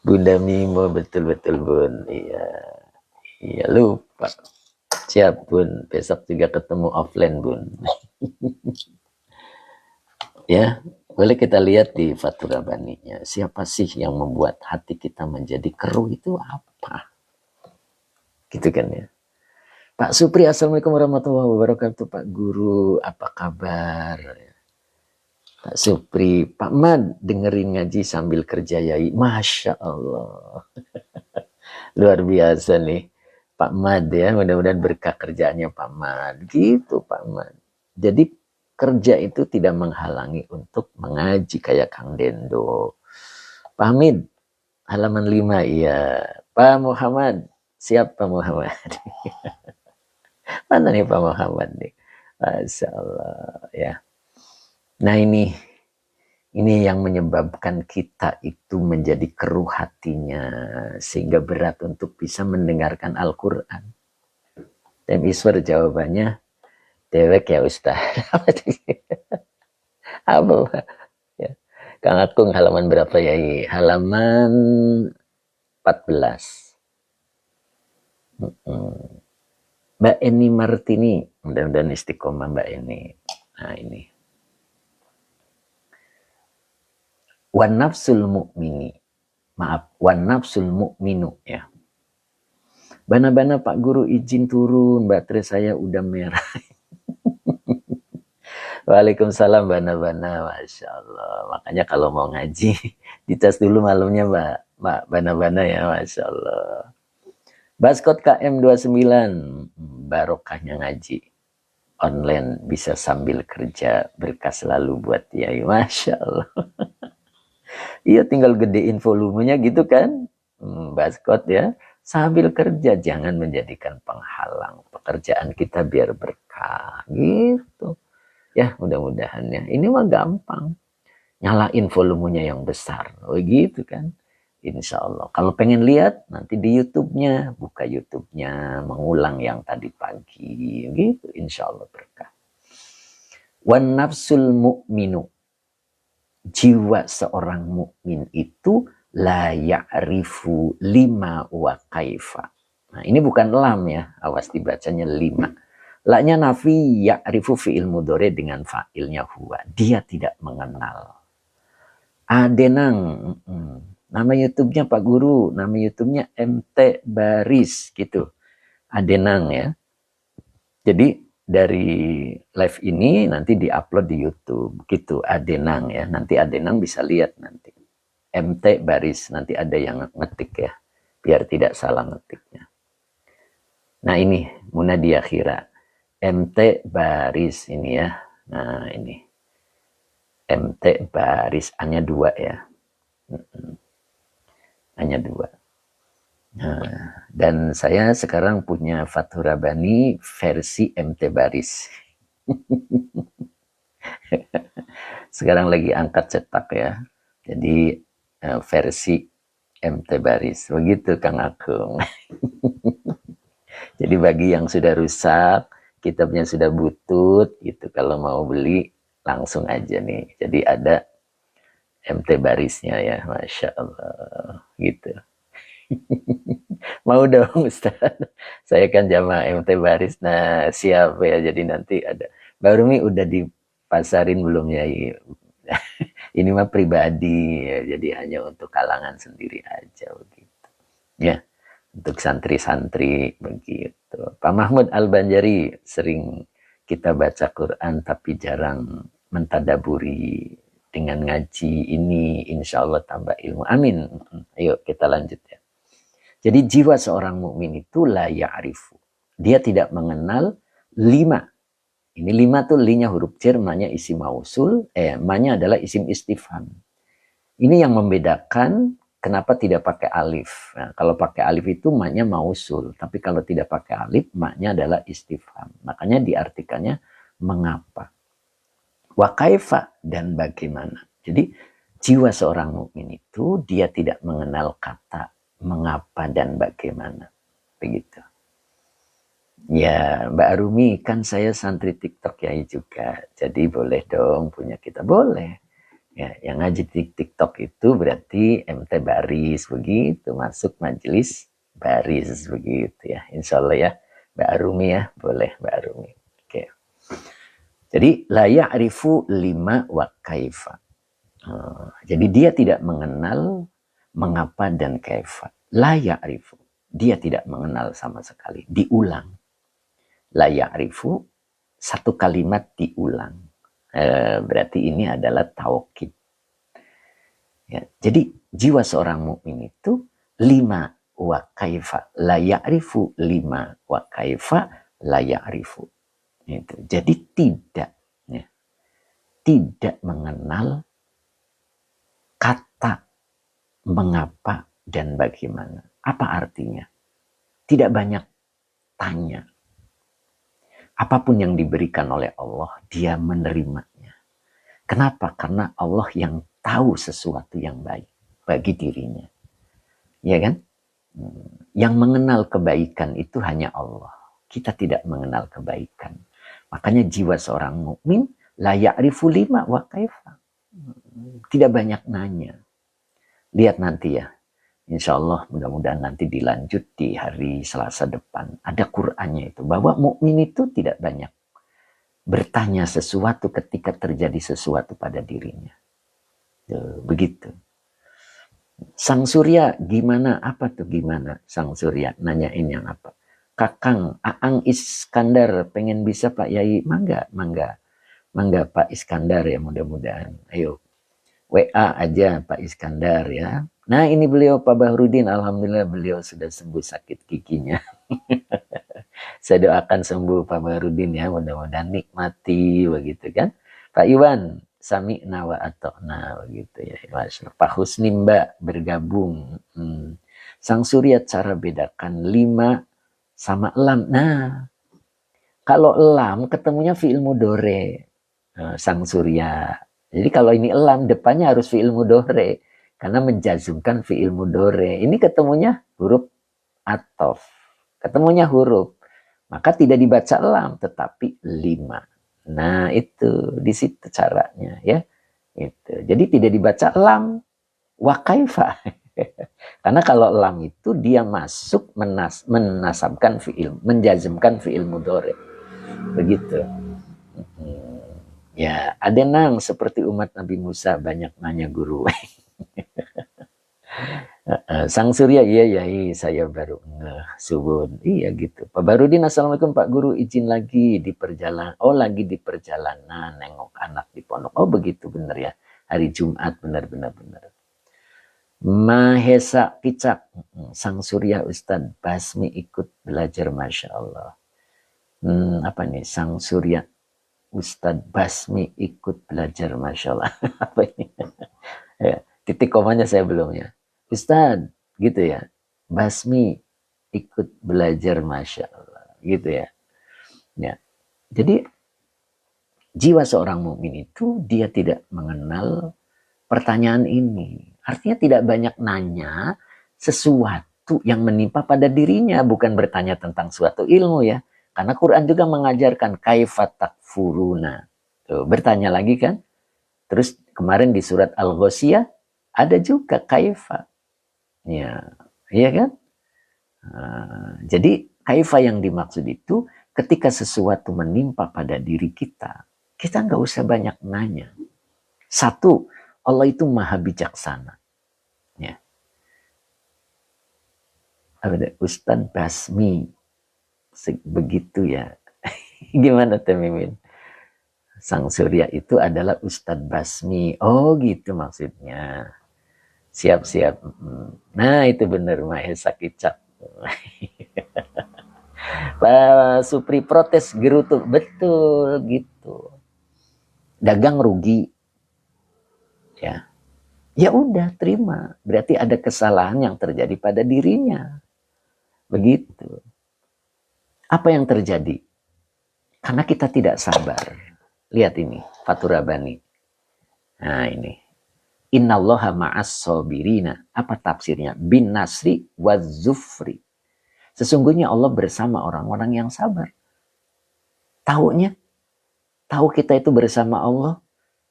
Bunda Mimo betul-betul Bun. Iya. Iya lupa. Siap Bun, besok juga ketemu offline Bun. Ya, boleh kita lihat di Fathur Rabbaninya. Siapa sih yang membuat hati kita menjadi keruh itu apa? Gitu kan ya. Pak Supri, Assalamualaikum warahmatullahi wabarakatuh. Pak Guru, apa kabar? Pak Supri, Pak Mad, dengerin ngaji sambil kerja yai. Masya Allah. Luar biasa nih. Pak Mad ya, mudah-mudahan berkah kerjaannya Pak Mad. Gitu Pak Mad. Jadi kerja itu tidak menghalangi untuk mengaji kayak Kang Dendo. Pak Hamid, halaman 5 iya. Pak Muhammad, siap Pak Muhammad. Mana nih Pak Muhammad nih? Masya Allah ya. Nah ini yang menyebabkan kita itu menjadi keruh hatinya sehingga berat untuk bisa mendengarkan Al-Quran. Dan Iswar jawabannya dewek ya Ustaz. Apa? Ya. Kang Akung halaman berapa ya? Halaman 14. Mbak Eni Martini, mudah-mudahan istiqomah Mbak Eni. Nah ini. Wan nafsul mu'mini. Maaf, wan nafsul mu'minu ya. Bana-bana Pak Guru izin turun, baterai saya udah merah. Waalaikumsalam bana-bana, Masya Allah. Makanya kalau mau ngaji, dites dulu malamnya Mbak bana-bana ya, Masya Allah. Baskot KM 29, barokahnya ngaji. Online bisa sambil kerja, berkah selalu buat dia, Masya Allah. Iya tinggal gedein volumenya gitu kan. Baskot ya. Sambil kerja jangan menjadikan penghalang pekerjaan kita biar berkah gitu. Ya mudah-mudahan ya. Ini mah gampang. Nyalain volumenya yang besar. Oh gitu kan. Insya Allah. Kalau pengen lihat nanti di YouTube-nya. Buka YouTube-nya. Mengulang yang tadi pagi. Gitu. Insya Allah berkah. Wan nafsul mu'minu. Jiwa seorang mukmin itu la ya'rifu lima wa kaifa. Nah, ini bukan lam ya, awas dibacanya lima. La-nya nafi ya'rifu fi'il mudhari dengan fa'ilnya huwa. Dia tidak mengenal. Adenang, nama YouTube-nya Pak Guru, nama YouTube-nya MT Baris gitu. Adenang ya. Jadi dari live ini nanti diupload di YouTube gitu Adenang ya, nanti Adenang bisa lihat nanti MT Baris, nanti ada yang ngetik ya biar tidak salah ngetiknya. Nah ini Munadia Khira MT Baris ini ya. Nah ini MT Baris hanya 2 ya, hanya 2. Nah, dan saya sekarang punya Fathur Rabbani versi MT Baris. Sekarang lagi angkat cetak ya. Jadi versi MT Baris. Begitu Kang Akung. Jadi bagi yang sudah rusak, kitabnya sudah butut gitu, kalau mau beli langsung aja nih. Jadi ada MT Barisnya ya, Masya Allah gitu. Mau dong Ustaz, saya kan jamaah MT Baris. Nah siap ya, jadi nanti ada. Baru nih udah dipasarin belum ya? Ini mah pribadi ya, jadi hanya untuk kalangan sendiri aja begitu. Ya, untuk santri-santri begitu. Pak Mahmud Al-Banjari, sering kita baca Quran tapi jarang mentadaburi. Dengan ngaji ini insya Allah tambah ilmu. Amin. Ayo kita lanjut ya. Jadi jiwa seorang mukmin itu la ya'rifu. Dia tidak mengenal 5. Ini 5 tuh linya huruf jar, ma-nya isim mausul, ma-nya adalah isim istifham. Ini yang membedakan kenapa tidak pakai alif. Nah, kalau pakai alif itu ma-nya mausul, tapi kalau tidak pakai alif, ma-nya adalah istifham. Makanya diartikannya mengapa. Wa kaifa, dan bagaimana. Jadi jiwa seorang mukmin itu dia tidak mengenal kata mengapa dan bagaimana. Begitu. Ya Mbak Arumi, kan saya santri TikTok ya juga. Jadi boleh dong punya kita. Boleh. Ya, yang ngaji di TikTok itu berarti MT Baris begitu, masuk majelis baris begitu ya. Insya Allah ya, Mbak Arumi ya, boleh Mbak Arumi. Oke. Jadi la ya'rifu lima wa kaifa. Jadi dia tidak mengenal mengapa dan kaifa. La ya'rifu. Dia tidak mengenal sama sekali. Diulang. La ya'rifu, satu kalimat diulang. Berarti ini adalah taukid. Ya, jadi jiwa seorang mukmin itu lima wa kaifa. La ya'rifu lima wa kaifa la ya'rifu. Itu. Jadi tidak, ya, tidak mengenal kata mengapa dan bagaimana. Apa artinya? Tidak banyak tanya. Apapun yang diberikan oleh Allah, dia menerimanya. Kenapa? Karena Allah yang tahu sesuatu yang baik bagi dirinya. Ya kan? Yang mengenal kebaikan itu hanya Allah. Kita tidak mengenal kebaikan. Makanya jiwa seorang mukmin la ya'rifu lima wa kaifa. Tidak banyak nanya. Lihat nanti ya. Insya Allah mudah-mudahan nanti dilanjut di hari Selasa depan. Ada Qur'annya itu. Bahwa mukmin itu tidak banyak bertanya sesuatu ketika terjadi sesuatu pada dirinya. Begitu. Sang Surya gimana? Apa tuh gimana? Sang Surya nanyain yang apa? Kakang, Aang Iskandar pengen bisa Pak Yai. Mangga, mangga. Mangga Pak Iskandar ya mudah-mudahan. Ayo. WA aja Pak Iskandar ya. Nah ini beliau Pak Bahrudin, alhamdulillah beliau sudah sembuh sakit giginya. Saya doakan sembuh Pak Bahrudin ya, mudah-mudahan nikmati begitu kan. Pak Iwan, sami'na wa ata'na begitu ya. Pak Husni Mbak bergabung. Sang Surya cara bedakan lima sama lam. Nah, kalau lam ketemunya fi'il mudhari. Sang Surya. Jadi kalau ini lam depannya harus fi'il mudhari. Karena menjazmkan fi'il mudhari. Ini ketemunya huruf atof. Ketemunya huruf. Maka tidak dibaca lam, tetapi lima. Nah itu, di situ caranya ya. Itu. Jadi tidak dibaca lam, wa kaifa. Karena kalau lam itu dia masuk menasabkan fi'il, menjazmkan fi'il mudhari. Begitu. Ya, ada nang seperti umat Nabi Musa banyak nanya guru. Sang Surya, iya, saya baru subun. Iya gitu. Pak Barudin, assalamualaikum Pak Guru, izin lagi di perjalanan. Oh lagi di perjalanan, nengok anak di pondok. Oh begitu benar ya. Hari Jumat benar. Mahesa Kicak, Sang Surya Ustadz Basmi ikut belajar, Masya Allah. Apa nih? Sang Surya Ustadz Basmi ikut belajar, Masya Allah. Apa ini? Ya, titik komanya saya belum ya. Ustadz, gitu ya. Basmi ikut belajar, Masya Allah. Gitu ya. Ya. Jadi, jiwa seorang mukmin itu, dia tidak mengenal pertanyaan ini. Artinya tidak banyak nanya sesuatu yang menimpa pada dirinya. Bukan bertanya tentang suatu ilmu ya. Karena Quran juga mengajarkan kaifat takfuruna. Tuh, bertanya lagi kan. Terus kemarin di surat Al-Ghoshiyah ada juga kaifa. Ya, iya kan? Jadi kaifa yang dimaksud itu ketika sesuatu menimpa pada diri kita nggak usah banyak nanya. Satu, Allah itu maha bijaksana. Ya. Ustadz Basmi begitu ya. Gimana Temimin? Sang Surya itu adalah Ustadz Basmi. Oh gitu maksudnya. Siap. Nah itu benar Mahesa Kicap. Pak Supri protes gerutu. Betul gitu. Dagang rugi. Ya udah terima. Berarti ada kesalahan yang terjadi pada dirinya. Begitu. Apa yang terjadi? Karena kita tidak sabar. Lihat ini, Fathur Rabbani. Nah ini. Innallaha ma'as sabirina. Apa tafsirnya? Bin nasri wa zufri. Sesungguhnya Allah bersama orang-orang yang sabar. Taunya? Tahu kita itu bersama Allah.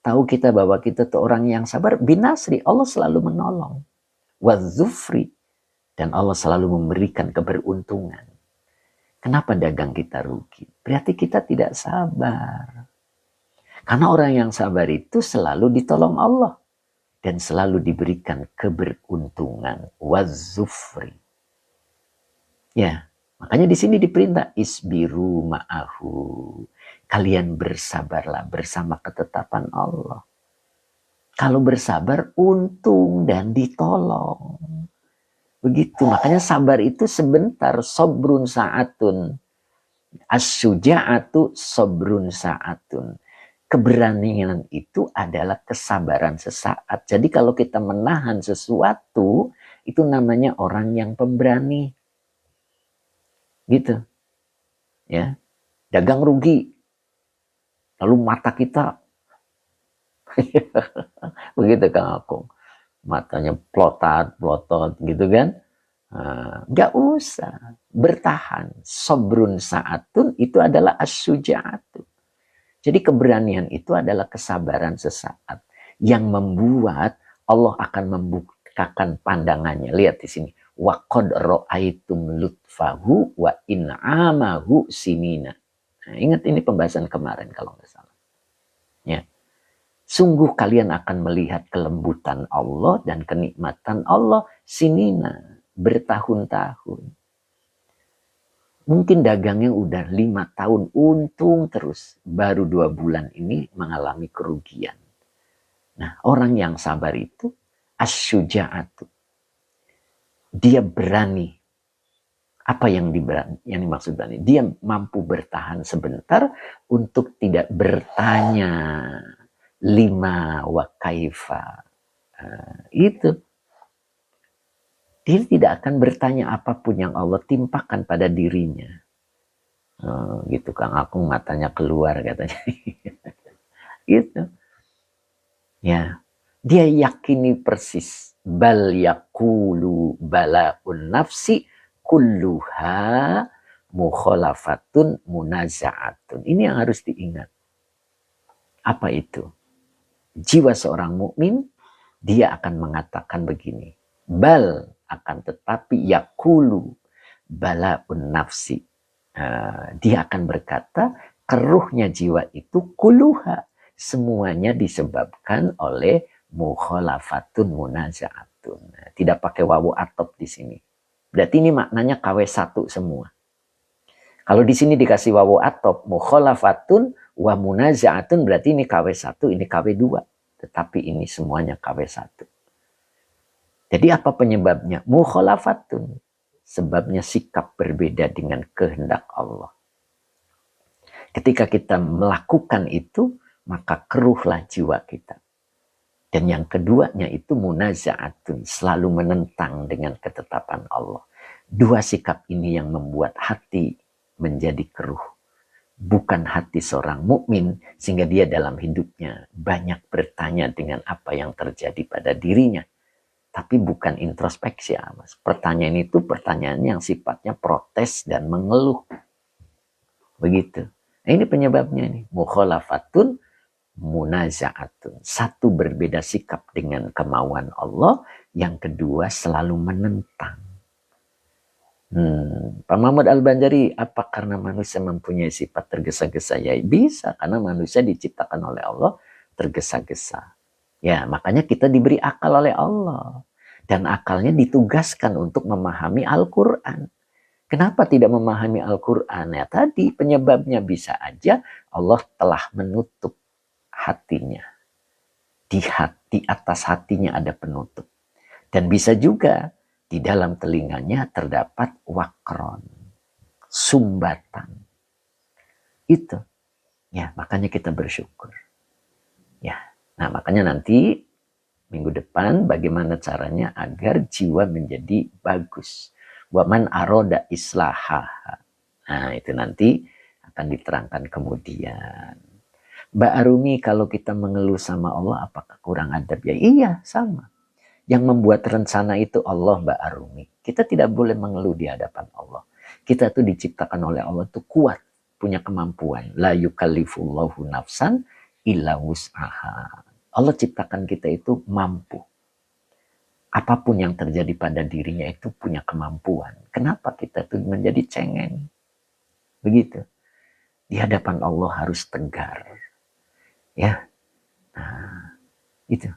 Tahu kita bahwa kita itu orang yang sabar. Bin nasri. Allah selalu menolong. Wa zufri. Dan Allah selalu memberikan keberuntungan. Kenapa dagang kita rugi? Berarti kita tidak sabar. Karena orang yang sabar itu selalu ditolong Allah. Dan selalu diberikan keberuntungan. Wazufri. Ya, makanya di sini diperintah isbiru ma'ahu. Kalian bersabarlah bersama ketetapan Allah. Kalau bersabar untung dan ditolong. Begitu, makanya sabar itu sebentar, sobrun sa'atun. As-syuja'atu sobrun sa'atun. Keberanian itu adalah kesabaran sesaat. Jadi kalau kita menahan sesuatu, itu namanya orang yang pemberani. Gitu. Ya. Dagang rugi. Lalu mata kita begitu Kang Akung. Matanya plotot gitu kan. Nggak usah bertahan. Sobrun sa'atun itu adalah as-syuja'atu. Jadi keberanian itu adalah kesabaran sesaat yang membuat Allah akan membukakan pandangannya. Lihat di sini. Wa qad ra'aitum lutfahu wa in'amahu sinina. Nah, ingat ini pembahasan kemarin kalau nggak salah. Ya. Sungguh kalian akan melihat kelembutan Allah dan kenikmatan Allah sinina bertahun-tahun. Mungkin dagangnya udah 5 tahun untung terus. Baru 2 bulan ini mengalami kerugian. Nah, orang yang sabar itu asyuja'atu. Dia berani. Apa yang dimaksud berani? Dia mampu bertahan sebentar untuk tidak bertanya lima wa kaifa. Itu. Dia tidak akan bertanya apapun yang Allah timpakan pada dirinya. Gitu Kang Akung matanya keluar katanya. Gitu. Ya. Dia yakini persis. Bal yakulu bala'un nafsi kulluha mukhalafatun munaza'atun. Ini yang harus diingat. Apa itu? Jiwa seorang mukmin dia akan mengatakan begini. Bal akan tetapi yakulu bala'un nafsi. Dia akan berkata keruhnya jiwa itu kuluha. Semuanya disebabkan oleh mukhalafatun munaza'atun. Tidak pakai wawu atop di sini. Berarti ini maknanya KW1 semua. Kalau di sini dikasih wawu atop mukhalafatun wa munaza'atun berarti ini KW1, ini KW2. Tetapi ini semuanya KW1. Jadi apa penyebabnya? Mukhalafatun. Sebabnya sikap berbeda dengan kehendak Allah. Ketika kita melakukan itu, maka keruhlah jiwa kita. Dan yang keduanya itu munaza'atun. Selalu menentang dengan ketetapan Allah. 2 sikap ini yang membuat hati menjadi keruh. Bukan hati seorang mukmin sehingga dia dalam hidupnya banyak bertanya dengan apa yang terjadi pada dirinya. Tapi bukan introspeksi, Mas. Pertanyaan itu pertanyaan yang sifatnya protes dan mengeluh. Begitu. Nah, ini penyebabnya nih. Mukhalafatun munaza'atun. Satu berbeda sikap dengan kemauan Allah. Yang kedua selalu menentang. Pak Muhammad Al-Banjari, apa karena manusia mempunyai sifat tergesa-gesa? Ya bisa, karena manusia diciptakan oleh Allah tergesa-gesa. Ya, makanya kita diberi akal oleh Allah. Dan akalnya ditugaskan untuk memahami Al-Quran. Kenapa tidak memahami Al-Quran? Ya tadi penyebabnya bisa aja Allah telah menutup hatinya. Di atas hatinya ada penutup. Dan bisa juga di dalam telinganya terdapat wakron. Sumbatan. Itu. Ya, makanya kita bersyukur. Ya. Nah, makanya nanti minggu depan bagaimana caranya agar jiwa menjadi bagus. Wa man aroda islaha. Nah, itu nanti akan diterangkan kemudian. Mbak Arumi, kalau kita mengeluh sama Allah, apakah kurang adab? Ya iya, sama. Yang membuat rencana itu Allah, Mbak Arumi. Kita tidak boleh mengeluh di hadapan Allah. Kita tuh diciptakan oleh Allah tuh kuat, punya kemampuan. La yukallifullahu nafsan illa wus'aha. Allah ciptakan kita itu mampu. apapun yang terjadi pada dirinya itu punya kemampuan. Kenapa kita tuh menjadi cengeng? Begitu. Di hadapan Allah harus tegar. Ya, nah, itu.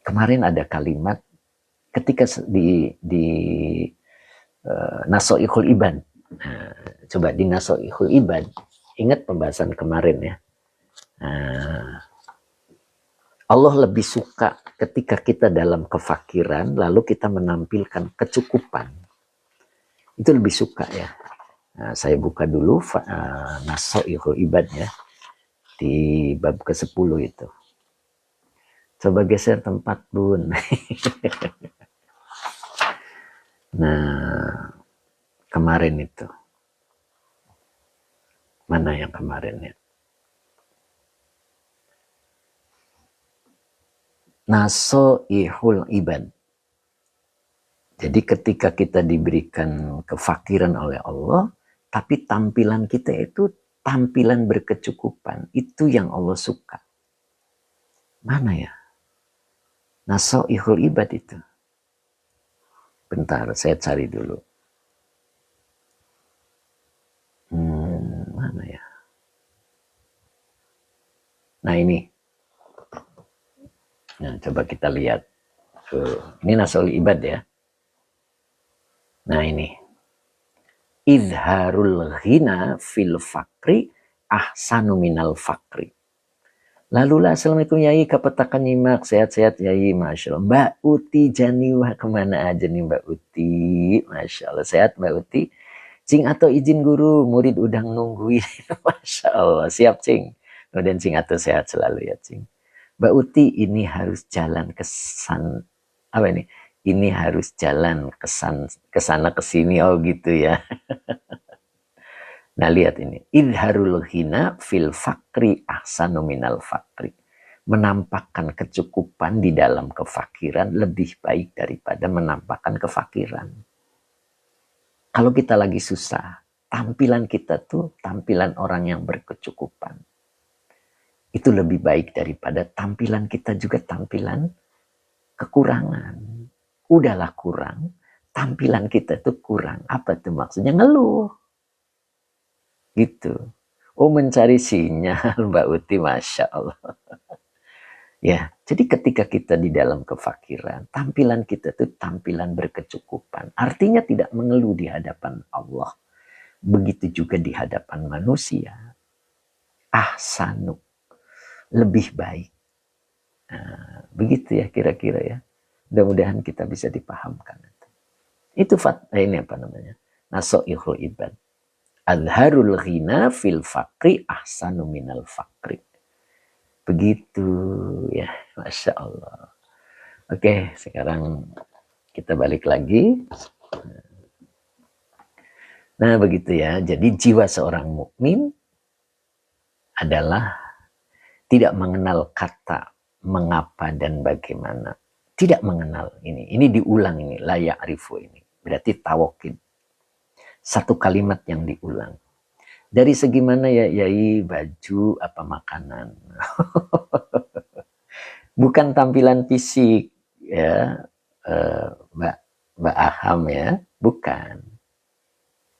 Kemarin ada kalimat ketika di Nasoihul Ibad. Nah, coba di Nasoihul Ibad, ingat pembahasan kemarin ya. Nah, Allah lebih suka ketika kita dalam kefakiran, lalu kita menampilkan kecukupan. Itu lebih suka ya. Nah, saya buka dulu Nasoihul Ibad ya, di bab ke-10 itu. Coba geser tempat, Bun. Nah, kemarin itu. Mana yang kemarin ya? Nasoihul Ibad. Jadi ketika kita diberikan kefakiran oleh Allah, tapi tampilan kita itu tampilan berkecukupan. Itu yang Allah suka. Mana ya? Nasoihul Ibad itu. Bentar, saya cari dulu. Mana ya? Nah ini. Nah, coba kita lihat. Ini Nasoihul Ibad ya. Nah ini. Izharul ghina fil fakri ahsanu minal fakri. Lalulah, assalamualaikum Yai, kapetakan nyimak, sehat-sehat Yai, Masya Allah. Mbak Uti Janiwa, kemana aja nih Mbak Uti? Masya Allah, sehat Mbak Uti? Cing atau izin guru, murid udang nungguin. Masya Allah, siap Cing. Kemudian Cing atau sehat selalu ya Cing. Mbak Uti, ini harus jalan kesan, apa ini? Ini harus jalan kesana kesini, oh gitu ya. Nah lihat ini, idharul ghina fil fakri ahsanu minal fakri. Menampakkan kecukupan di dalam kefakiran lebih baik daripada menampakkan kefakiran. Kalau kita lagi susah, tampilan kita tuh tampilan orang yang berkecukupan. Itu lebih baik daripada tampilan kita juga tampilan kekurangan. Udahlah kurang, tampilan kita tuh kurang. Apa tuh maksudnya? Ngeluh. Gitu. Oh, mencari sinyal Mbak Uti, Masya Allah. Ya, jadi ketika kita di dalam kefakiran, tampilan kita itu tampilan berkecukupan. Artinya tidak mengeluh di hadapan Allah. Begitu juga di hadapan manusia. Ahsanu, lebih baik. Nah, begitu ya kira-kira ya. Mudah-mudahan kita bisa dipahamkan. Itu ini apa namanya? Nasoihul Ibad. Adharul ghina fil fakri ahsanu minal fakri. Begitu ya, Masya Allah. Oke, sekarang kita balik lagi. Nah begitu ya, jadi jiwa seorang mukmin adalah tidak mengenal kata mengapa dan bagaimana. Tidak mengenal ini diulang ini, la ya'rifu ini. Berarti tawakid. Satu kalimat yang diulang. Dari segi mana ya Yai, baju apa makanan? Bukan tampilan fisik ya, Mbak Aham ya, bukan.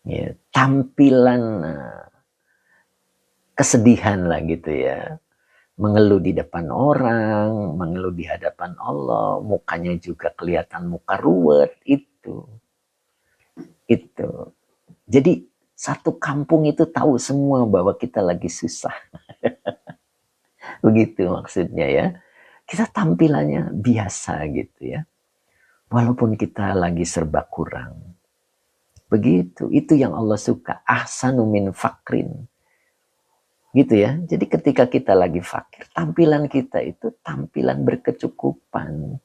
Ya, tampilan kesedihan lah gitu ya. Mengeluh di depan orang, mengeluh di hadapan Allah, mukanya juga kelihatan muka ruwet itu. Jadi satu kampung itu tahu semua bahwa kita lagi susah. Begitu maksudnya ya. Kita tampilannya biasa gitu ya. Walaupun kita lagi serba kurang. Begitu. Itu yang Allah suka. Ahsanu min fakrin. Gitu ya. Jadi ketika kita lagi fakir, tampilan kita itu tampilan berkecukupan.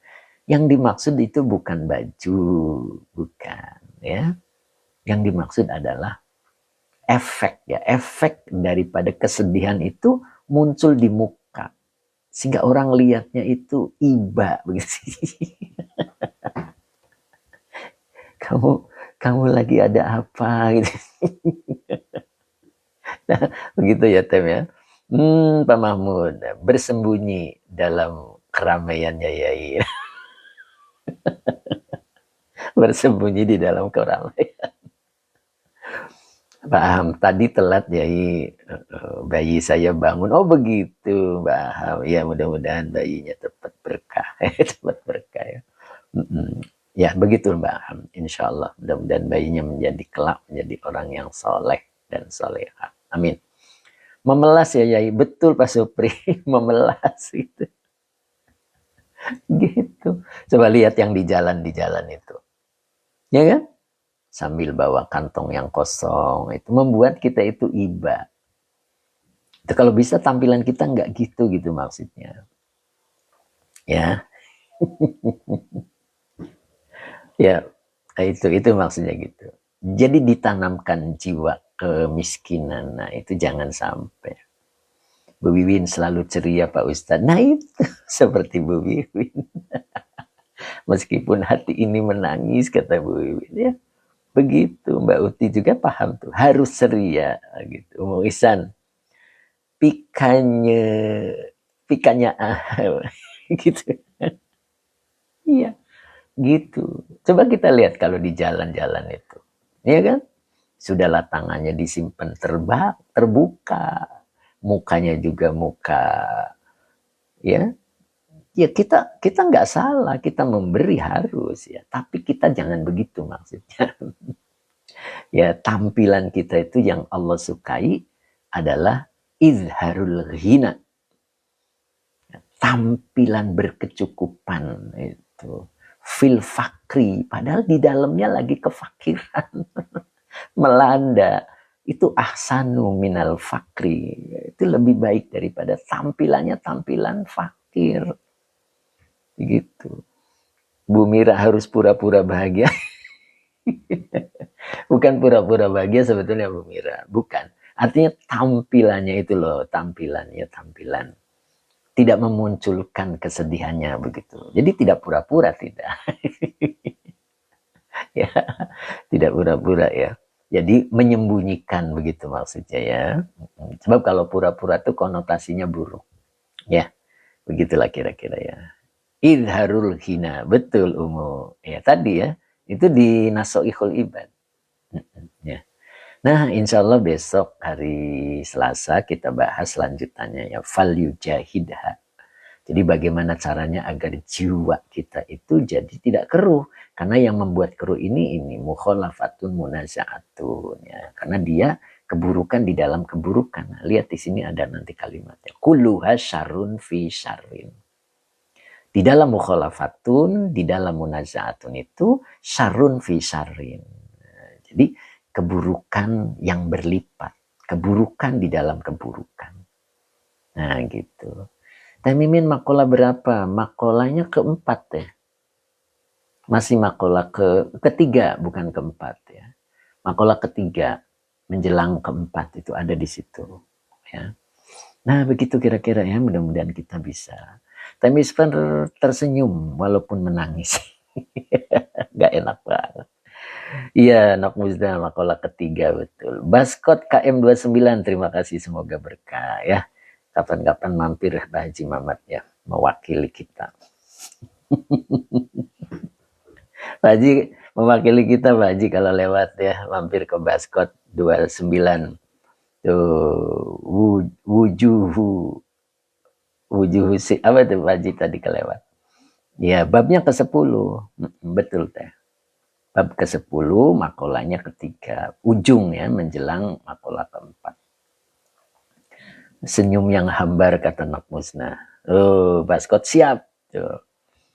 Yang dimaksud itu bukan baju. Bukan ya. Yang dimaksud adalah efek ya, efek daripada kesedihan itu muncul di muka sehingga orang lihatnya itu iba begitu. kamu lagi ada apa gitu. Nah, begitu ya Tem ya. Pak Mahmud bersembunyi dalam keramaiannya Yai. bersembunyi di dalam keramaian. Paham, tadi telat jadi bayi saya bangun. Oh begitu, paham. Ya mudah-mudahan bayinya cepat berkah, cepat berkah ya. Ya begitu Mbak Ham, insya Allah mudah-mudahan bayinya menjadi kelak menjadi orang yang soleh dan soleha. Amin. Memelas ya Yai, betul Pak Supri, memelas gitu. Gitu. Coba lihat yang di jalan itu, ya kan? Sambil bawa kantong yang kosong, itu membuat kita itu iba. Itu kalau bisa tampilan kita nggak gitu maksudnya, ya. Ya, itu maksudnya gitu. Jadi ditanamkan jiwa kemiskinan, nah itu jangan sampai. Bu Wiwin selalu ceria Pak Ustadz. Nah itu seperti Bu Wiwin. Meskipun hati ini menangis kata Bu Wiwin ya. Begitu Mbak Uti juga paham tuh. Harus ceria gitu. Umu Ihsan. Pikanya gitu. Iya. Gitu. Coba kita lihat kalau di jalan-jalan itu. Iya kan? Sudahlah tangannya disimpan terbuka. Mukanya juga muka ya. Ya kita nggak salah, kita memberi harus ya. Tapi kita jangan begitu maksudnya. Ya tampilan kita itu yang Allah sukai adalah izharul ghina. Tampilan berkecukupan itu. Fil fakri, padahal di dalamnya lagi kefakiran. Melanda. Itu ahsanu minal fakri. Itu lebih baik daripada tampilannya tampilan fakir. Begitu. Bu Mira harus pura-pura bahagia. Bukan pura-pura bahagia sebetulnya Bu Mira. Bukan. Artinya tampilannya itu loh. Tampilan. Tidak memunculkan kesedihannya begitu. Jadi tidak pura-pura tidak. Ya, tidak pura-pura ya. Jadi menyembunyikan begitu maksudnya ya. Sebab kalau pura-pura itu konotasinya buruk. Ya, begitulah kira-kira ya. Idharul hina, betul Umu. Ya tadi ya, itu di Nasoihul Ibad. Ya. Nah, insya Allah besok hari Selasa kita bahas lanjutannya ya. Fal yujahidha. Jadi bagaimana caranya agar jiwa kita itu jadi tidak keruh. Karena yang membuat keruh ini mukhalafatun munazaatun ya. Karena dia keburukan di dalam keburukan. Nah, lihat di sini ada nanti kalimatnya. Kulluha syarrun fi syarrin. Di dalam mukhalafatun, di dalam munazaatun itu syarrun fi syarrin. Jadi keburukan yang berlipat. Keburukan di dalam keburukan. Nah gitu. Teh Mimin makola berapa? Makolanya keempat ya. Masih makola ketiga, bukan keempat ya. Makola ketiga menjelang keempat itu ada di situ. Ya. Nah begitu kira-kira ya, mudah-mudahan kita bisa. Teh Misper tersenyum walaupun menangis. Gak enak banget. Iya, Nok Musda makola ketiga betul. Baskot KM29, terima kasih semoga berkah ya. Kapan-kapan mampir Pak Haji Mamat ya, mewakili kita. Pak Haji mewakili kita Pak Haji kalau lewat ya, mampir ke Baskot 29. Tuh, wujuhu si apa tuh Pak Haji tadi kelewat. Ya, babnya ke-10. Betul teh. Bab ke-10, makolanya ketiga. Ujung ya, menjelang makola keempat. Senyum yang hambar kata Nok Musna. Oh, Baskot siap. Tuh.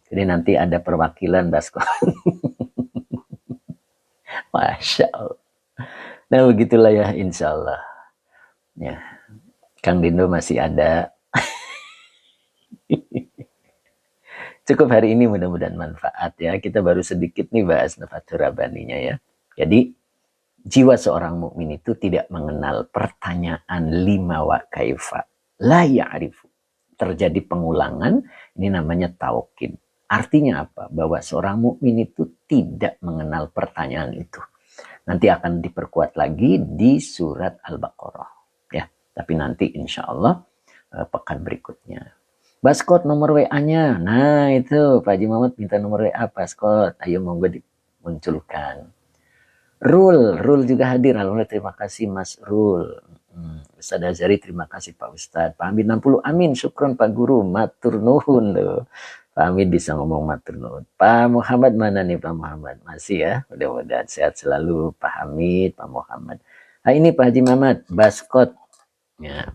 Jadi nanti ada perwakilan Baskot. Masya Allah. Nah begitulah ya insya Allah. Ya, Kang Dindo masih ada. Cukup hari ini mudah-mudahan manfaat ya. Kita baru sedikit nih bahas Nafathur Rabbaninya ya. Jadi jiwa seorang mukmin itu tidak mengenal pertanyaan lima wa kaifa. La ya'rifu. Terjadi pengulangan, ini namanya taukid. Artinya apa? Bahwa seorang mukmin itu tidak mengenal pertanyaan itu. Nanti akan diperkuat lagi di surat Al-Baqarah. Ya, tapi nanti insya Allah pekan berikutnya. Baskot nomor WA-nya. Nah itu Pak Haji Muhammad minta nomor WA Baskot. Ayo monggo dimunculkan. Rul juga hadir. Alhamdulillah terima kasih Mas Rul. Ustaz Azhari terima kasih Pak Ustadz. Pak Amin 60 amin. Syukron Pak Guru. Matur nuhun loh. Pak Amin bisa ngomong matur nuhun. Pak Muhammad mana nih Pak Muhammad? Masih ya. Mudah-mudahan sehat selalu Pak Hamid, Pak Muhammad. Nah ini Pak Haji Muhammad. Baskot. Ya.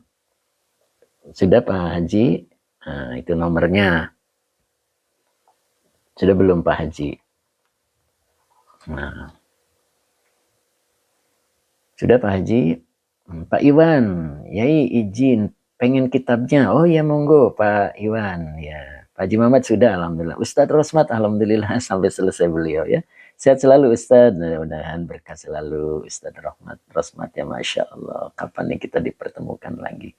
Sudah Pak Haji. Nah, itu nomornya. Sudah belum Pak Haji? Nah. Sudah Pak Haji? Pak Iwan, Yai izin pengen kitabnya. Oh ya monggo Pak Iwan. Ya, Pak Haji Muhammad sudah alhamdulillah. Ustadz Rosmat alhamdulillah sampai selesai beliau ya. Sehat selalu Ustadz. Mudah-mudahan berkah selalu Ustadz Rosmat ya Masya Allah. Kapan nih kita dipertemukan lagi?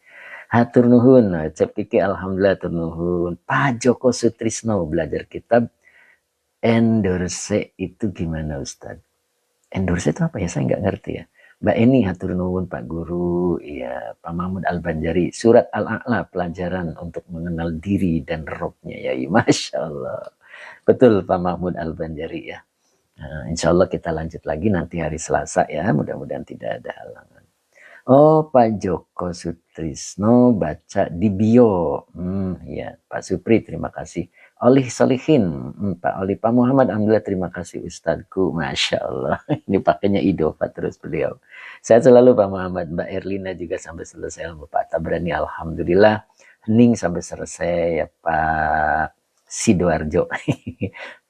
Hatur nuhun. Cep Kiki alhamdulillah hatur nuhun. Pak Joko Sutrisno belajar kitab endorse itu gimana Ustadz? Endorse itu apa ya? Saya nggak ngerti ya. Mbak Eni hatur nuwun Pak Guru, iya Pak Mahmud Al-Banjari, surat Al-A'la pelajaran untuk mengenal diri dan robnya ya, Masya Allah. Betul Pak Mahmud Al-Banjari ya. Nah, insya Allah kita lanjut lagi nanti hari Selasa ya, mudah-mudahan tidak ada halangan. Oh Pak Joko Sutrisno baca di bio, ya Pak Supri terima kasih. Oleh Solihin, Pak Oli Pak Muhammad, alhamdulillah terima kasih Ustadku, Masya Allah. Ini pakainya idola terus beliau. Saya selalu Pak Muhammad, Mbak Erlina juga sampai selesai, Pak Tabrani, alhamdulillah. Hening sampai selesai ya Pak Sidoarjo.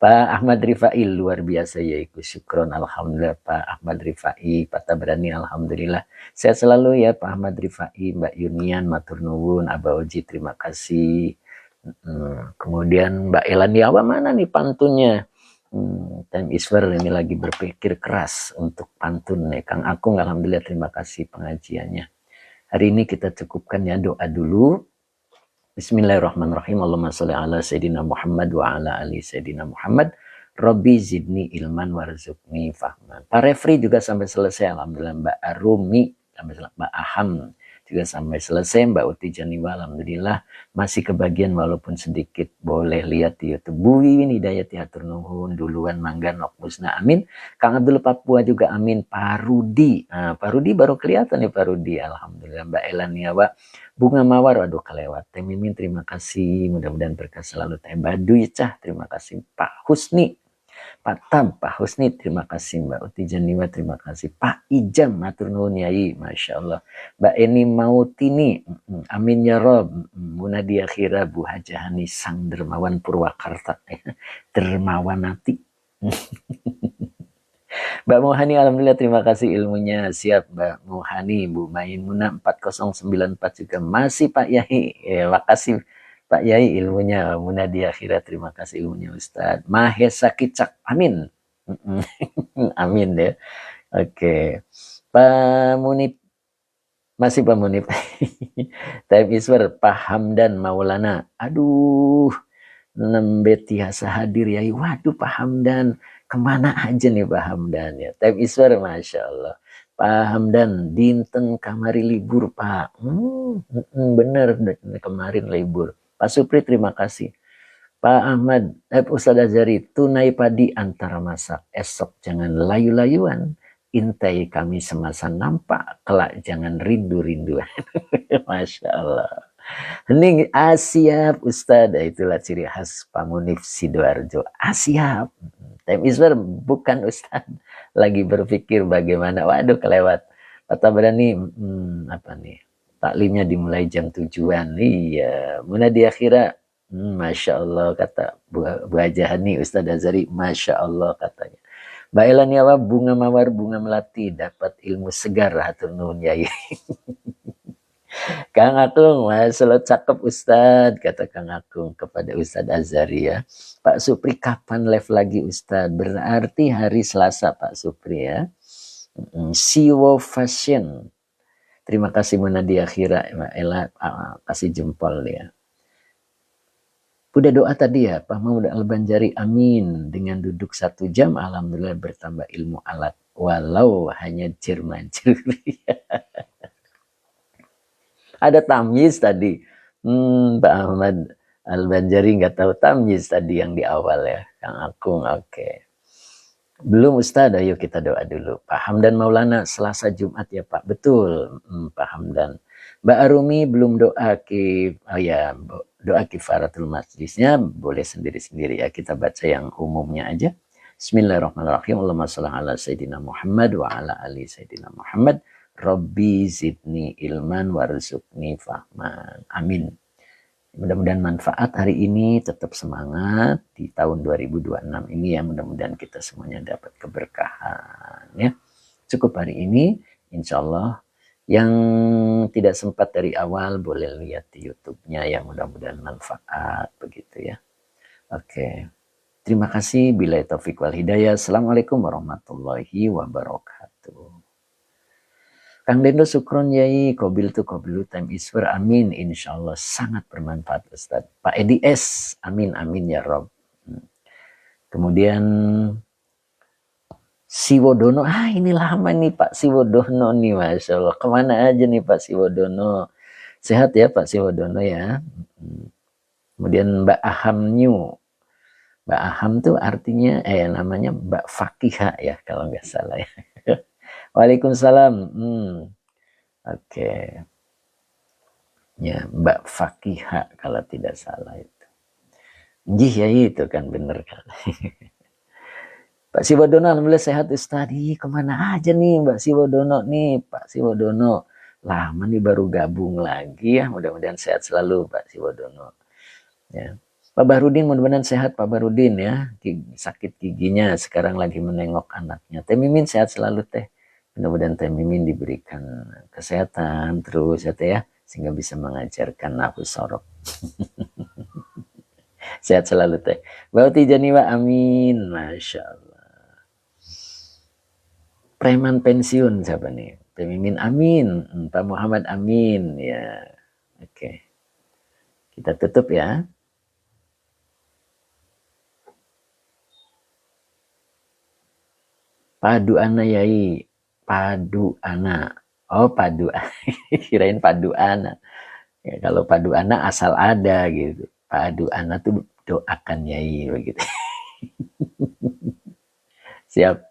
Pak Ahmad Rifai luar biasa ya ikut syukron, alhamdulillah Pak Ahmad Rifai, Pak Tabrani, alhamdulillah. Saya selalu ya Pak Ahmad Rifai, Mbak Yunian, Matur Nuwun, Aba Oji, terima kasih. Kemudian Mbak Elaniawa mana nih pantunnya? Time Iswar ini lagi berpikir keras untuk pantun nih. Kang Akung alhamdulillah terima kasih pengajiannya. Hari ini kita cukupkan ya doa dulu. Bismillahirrahmanirrahim. Allahumma sholli ala Sayyidina Muhammad wa ala ali Sayyidina Muhammad. Robbi zidni ilman warzuqni fahman. Pak Refri juga sampai selesai alhamdulillah. Mbak Arumi sampai selesai. Mbak Aham juga sampai selesai. Mbak Uti Janiwa alhamdulillah masih kebagian walaupun sedikit. Boleh lihat di YouTube. Bu Wiwin Hidayati hatur nuhun, duluan Mangga Nokmusna amin. Kang Abdul Papua juga amin. Pak Rudi, Pak Rudi baru kelihatan nih Pak Rudi, alhamdulillah. Mbak Elaniawa, Bunga Mawar, aduh kelewat. Teh Mimin terima kasih, mudah-mudahan berkah selalu. Teh Baduy Cah terima kasih. Pak Husni, Pak Tam, Pak Husni, terima kasih. Mbak Uti Janiwa, terima kasih. Pak Ijam, matur nuwun yai, Masya Allah. Mbak Eni Mautini, amin ya Rob. Munadia Khira, Bu Hajahani, Sang Dermawan Purwakarta. Dermawanati. Mbak Muhani, alhamdulillah terima kasih ilmunya. Siap Mbak Muhani, Bu Maimunah 4094 juga masih Pak Yai. Ya, makasih Pak Yai ilmunya. Munadi akhirat terima kasih ilmunya Ustadz. Mahesa Kicak, amin. Amin ya. Oke. Pak Munib, masih Pak Munib. Taib Iswar, Pak Hamdan Maulana. Aduh, nembe tiasa hadir ya. Waduh Pak Hamdan, kemana aja nih Pak Hamdan ya. Taib Iswar, Masya Allah. Pak Hamdan, dinten kamari libur Pak. Bener, kemarin libur. Pak Supri terima kasih. Pak Ahmad, Ustadz Azhari, tunai padi antara masak. Esok jangan layu-layuan. Intai kami semasa nampak. Kelak jangan rindu-rinduan. Masya Allah. Hening asiap Ustadz, itulah ciri khas Pak Munif Sidoarjo. Asiap. Time Iswar bukan Ustadz. Lagi berpikir bagaimana. Waduh kelewat. Kata berani apa nih? Taklimnya dimulai jam 7-an. Iya. Muna di akhirnya Masya Allah kata Bu Hajahani Ustadz Azhari. Masya Allah katanya. Mbak Elaniawa bunga mawar bunga melati dapat ilmu segar hatur nuhun yai. Kang Akung, masalah cakep Ustadz, kata Kang Akung kepada Ustadz Azhari ya. Pak Supri kapan live lagi Ustadz? Berarti hari Selasa Pak Supri ya. Siwo Fashion. Terima kasih Munadi Akhira, Mbak Ella, kasih jempol ya. Udah doa tadi ya, Pak Mahmud Al-Banjari, amin. Dengan duduk 1 jam, alhamdulillah bertambah ilmu alat. Walau hanya Jerman-Juri. Ada tamyiz tadi. Pak Ahmad Al-Banjari nggak tahu tamyiz tadi yang di awal ya. Kang Akung, oke. Belum Ustaz, ayo kita doa dulu. Pak Hamdan Maulana, Selasa Jumat ya Pak. Betul, Pak Hamdan. Mbak Arumi belum doa doa kifaratul majlisnya boleh sendiri-sendiri ya. Kita baca yang umumnya aja. Bismillahirrahmanirrahim. Allahumma shalli ala Sayyidina Muhammad wa ala ali Sayyidina Muhammad. Rabbi zidni ilman warzuqni fahman. Amin. Mudah-mudahan manfaat hari ini, tetap semangat di tahun 2026 ini ya, mudah-mudahan kita semuanya dapat keberkahan ya. Cukup hari ini, insya Allah. Yang tidak sempat dari awal boleh lihat di YouTube-nya ya, mudah-mudahan manfaat begitu ya. Oke. Terima kasih. Billahi taufiq wal hidayah. Assalamualaikum warahmatullahi wabarakatuh. Kang Dendo Sukron Yai, Kobil time iswer, amin, insya Allah sangat bermanfaat Ustaz. Pak Edi S, amin, amin ya Rob. Kemudian Siwodono, ini lama nih Pak Siwodono nih, Masya Allah. Kemana aja nih Pak Siwodono? Sehat ya Pak Siwodono ya. Kemudian Mbak Aham New. Mbak Aham tuh artinya, namanya Mbak Fakihah ya, kalau nggak salah ya. Waalaikumsalam. Oke. Ya, Mbak Fakihah kalau tidak salah itu. Jih ya itu kan bener kan. Pak Siwodono alhamdulillah sehat Ustaz. Kemana aja nih Mbak Siwodono nih, Pak Siwodono. Lama nih baru gabung lagi ya. Mudah-mudahan sehat selalu Pak Siwodono. Ya. Pak Bahrudin mudah-mudahan sehat Pak Bahrudin ya. Sakit giginya sekarang lagi menengok anaknya. Teh Mimin sehat selalu Teh. Mudah-mudahan Teh Mimin diberikan kesehatan terus ya Teh ya. Sehingga bisa mengajarkan nafsu sorok. Sehat selalu Teh. Bauti Janiwa amin. Masya Allah. Preman pensiun siapa nih? Teh Mimin amin. Pak Muhammad amin. Ya. Oke. Kita tutup ya. Padu ana Yai. Padu ana. Oh padu. Kirain padu ana. Ya, kalau padu ana asal ada gitu. Padu ana tuh doakan Yai begitu. Siap.